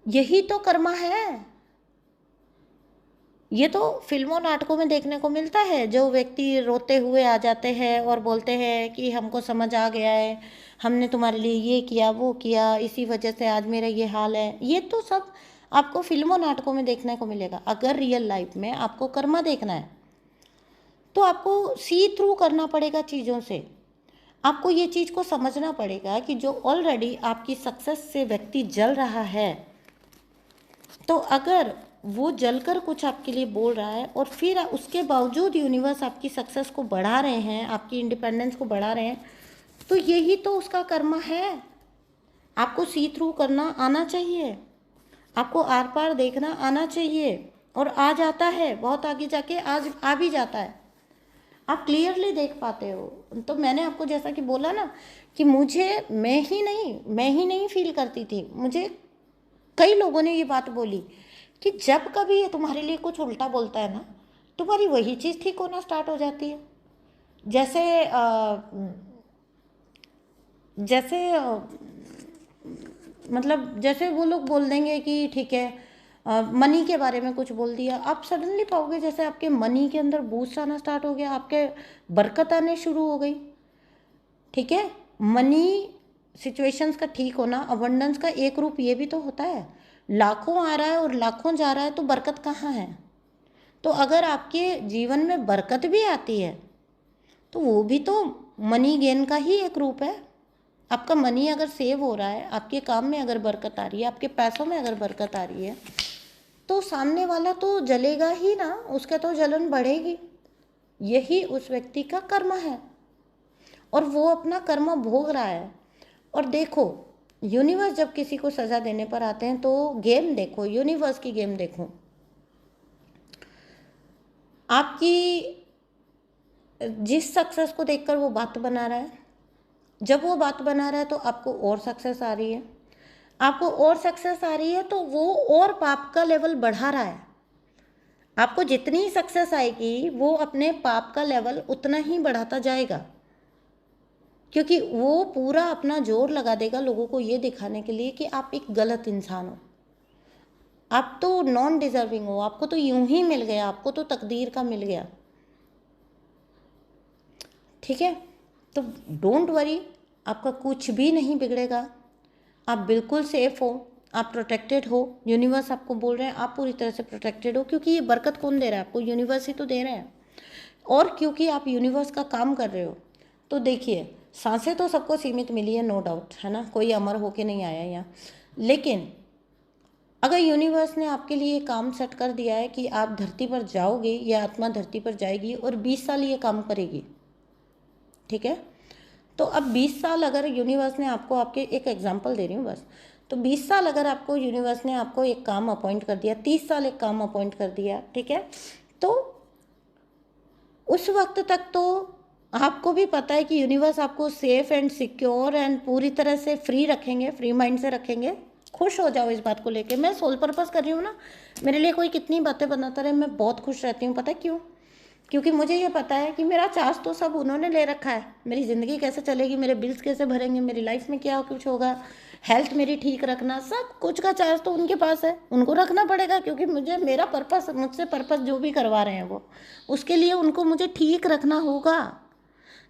यही तो कर्मा है। ये तो फिल्मों नाटकों में देखने को मिलता है, जो व्यक्ति रोते हुए आ जाते हैं और बोलते हैं कि हमको समझ आ गया है, हमने तुम्हारे लिए ये किया वो किया, इसी वजह से आज मेरा ये हाल है। ये तो सब आपको फिल्मों नाटकों में देखने को मिलेगा। अगर रियल लाइफ में आपको कर्मा देखना है तो आपको सी थ्रू करना पड़ेगा चीज़ों से। आपको ये चीज़ को समझना पड़ेगा कि जो ऑलरेडी आपकी सक्सेस से व्यक्ति जल रहा है, तो अगर वो जलकर कुछ आपके लिए बोल रहा है और फिर उसके बावजूद यूनिवर्स आपकी सक्सेस को बढ़ा रहे हैं, आपकी इंडिपेंडेंस को बढ़ा रहे हैं, तो यही तो उसका कर्मा है। आपको सी थ्रू करना आना चाहिए, आपको आर पार देखना आना चाहिए, और आ जाता है, बहुत आगे जाके आज आ भी जाता है, आप क्लियरली देख पाते हो। तो मैंने आपको जैसा कि बोला ना कि मुझे, मैं ही नहीं फील करती थी, मुझे कई लोगों ने ये बात बोली कि जब कभी ये तुम्हारे लिए कुछ उल्टा बोलता है ना, तुम्हारी वही चीज़ ठीक होना स्टार्ट हो जाती है। जैसे जैसे मतलब जैसे वो लोग बोल देंगे कि ठीक है, मनी के बारे में कुछ बोल दिया, आप सडनली पाओगे जैसे आपके मनी के अंदर बूस्ट आना स्टार्ट हो गया, आपके बरकत आने शुरू हो गई, ठीक है। मनी सिचुएशंस का ठीक होना, अबंडेंस का एक रूप ये भी तो होता है। लाखों आ रहा है और लाखों जा रहा है, तो बरकत कहाँ है? तो अगर आपके जीवन में बरकत भी आती है तो वो भी तो मनी गेन का ही एक रूप है। आपका मनी अगर सेव हो रहा है, आपके काम में अगर बरकत आ रही है, आपके पैसों में अगर बरकत आ रही है, तो सामने वाला तो जलेगा ही ना, उसके तो जलन बढ़ेगी। यही उस व्यक्ति का कर्म है और वो अपना कर्म भोग रहा है। और देखो, यूनिवर्स जब किसी को सज़ा देने पर आते हैं तो गेम देखो, यूनिवर्स की गेम देखो। आपकी जिस सक्सेस को देखकर वो बात बना रहा है, जब वो बात बना रहा है तो आपको और सक्सेस आ रही है, आपको और सक्सेस आ रही है तो वो और पाप का लेवल बढ़ा रहा है। आपको जितनी सक्सेस आएगी वो अपने पाप का लेवल उतना ही बढ़ाता जाएगा, क्योंकि वो पूरा अपना जोर लगा देगा लोगों को ये दिखाने के लिए कि आप एक गलत इंसान हो, आप तो नॉन डिजर्विंग हो, आपको तो यूं ही मिल गया, आपको तो तकदीर का मिल गया, ठीक है। तो डोंट वरी, आपका कुछ भी नहीं बिगड़ेगा, आप बिल्कुल सेफ हो, आप प्रोटेक्टेड हो। यूनिवर्स आपको बोल रहे हैं आप पूरी तरह से प्रोटेक्टेड हो, क्योंकि ये बरकत कौन दे रहा है आपको? यूनिवर्स ही तो दे रहे हैं। और क्योंकि आप यूनिवर्स का काम कर रहे हो, तो देखिए सांसें तो सबको सीमित मिली है, नो डाउट, है ना, कोई अमर होके नहीं आया यहाँ। लेकिन अगर यूनिवर्स ने आपके लिए काम सेट कर दिया है कि आप धरती पर जाओगे, ये आत्मा धरती पर जाएगी और 20 साल ये काम करेगी, ठीक है। तो अब 20 साल अगर यूनिवर्स ने आपको, आपके एक एग्जांपल दे रही हूँ बस, तो 20 साल अगर आपको यूनिवर्स ने आपको एक काम अपॉइंट कर दिया, 30 साल एक काम अपॉइंट कर दिया, ठीक है, तो उस वक्त तक तो आपको भी पता है कि यूनिवर्स आपको सेफ एंड सिक्योर एंड पूरी तरह से फ्री रखेंगे, फ्री माइंड से रखेंगे। खुश हो जाओ इस बात को लेके। मैं सोल पर्पस कर रही हूँ ना, मेरे लिए कोई कितनी बातें बनाता रहे, मैं बहुत खुश रहती हूँ। पता है क्यों? क्योंकि मुझे ये पता है कि मेरा चार्ज तो सब उन्होंने ले रखा है। मेरी ज़िंदगी कैसे चलेगी, मेरे बिल्स कैसे भरेंगे, मेरी लाइफ में क्या कुछ होगा, हेल्थ मेरी ठीक रखना, सब कुछ का चार्ज तो उनके पास है, उनको रखना पड़ेगा। क्योंकि मुझे मेरा पर्पस, मुझसे पर्पस जो भी करवा रहे हैं वो, उसके लिए उनको मुझे ठीक रखना होगा।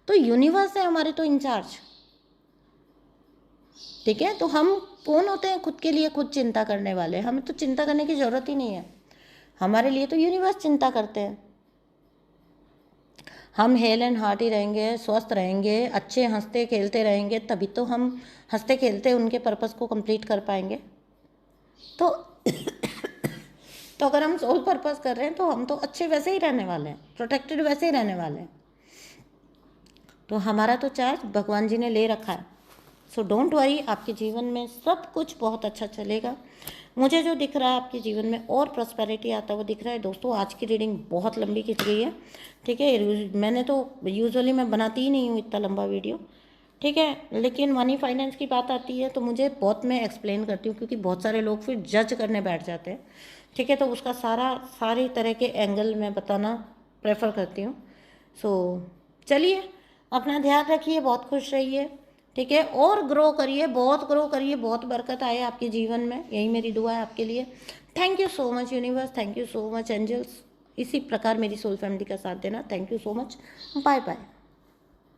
तो यूनिवर्स है हमारे तो इंचार्ज, ठीक है। तो हम कौन होते हैं खुद के लिए खुद चिंता करने वाले? हमें तो चिंता करने की ज़रूरत ही नहीं है, हमारे लिए तो यूनिवर्स चिंता करते हैं। हम हेल एंड हार्टी रहेंगे, स्वस्थ रहेंगे, अच्छे हंसते खेलते रहेंगे, तभी तो हम हंसते खेलते उनके पर्पस को कंप्लीट कर पाएंगे। तो तो अगर हम सोल पर्पस कर रहे हैं तो हम तो अच्छे वैसे ही रहने वाले हैं, प्रोटेक्टेड वैसे ही रहने वाले हैं। तो हमारा तो चार्ज भगवान जी ने ले रखा है। सो डोंट वरी, आपके जीवन में सब कुछ बहुत अच्छा चलेगा। मुझे जो दिख रहा है आपके जीवन में और प्रॉस्पेरिटी आता हुआ दिख रहा है। दोस्तों आज की रीडिंग बहुत लंबी खिंच गई है, ठीक है। मैंने तो यूजुअली मैं बनाती ही नहीं हूँ इतना लंबा वीडियो, ठीक है। लेकिन मनी फाइनेंस की बात आती है तो मुझे बहुत, मैं एक्सप्लेन करती हूँ, क्योंकि बहुत सारे लोग फिर जज करने बैठ जाते हैं, ठीक है। तो उसका सारी तरह के एंगल मैं बताना प्रेफर करती हूँ। सो चलिए, अपना ध्यान रखिए, बहुत खुश रहिए, ठीक है। और ग्रो करिए, बहुत ग्रो करिए, बहुत बरकत आए आपके जीवन में, यही मेरी दुआ है आपके लिए। Thank you so much universe, thank you so much angels. इसी प्रकार मेरी सोल फैमिली का साथ देना। Thank you so much, bye bye.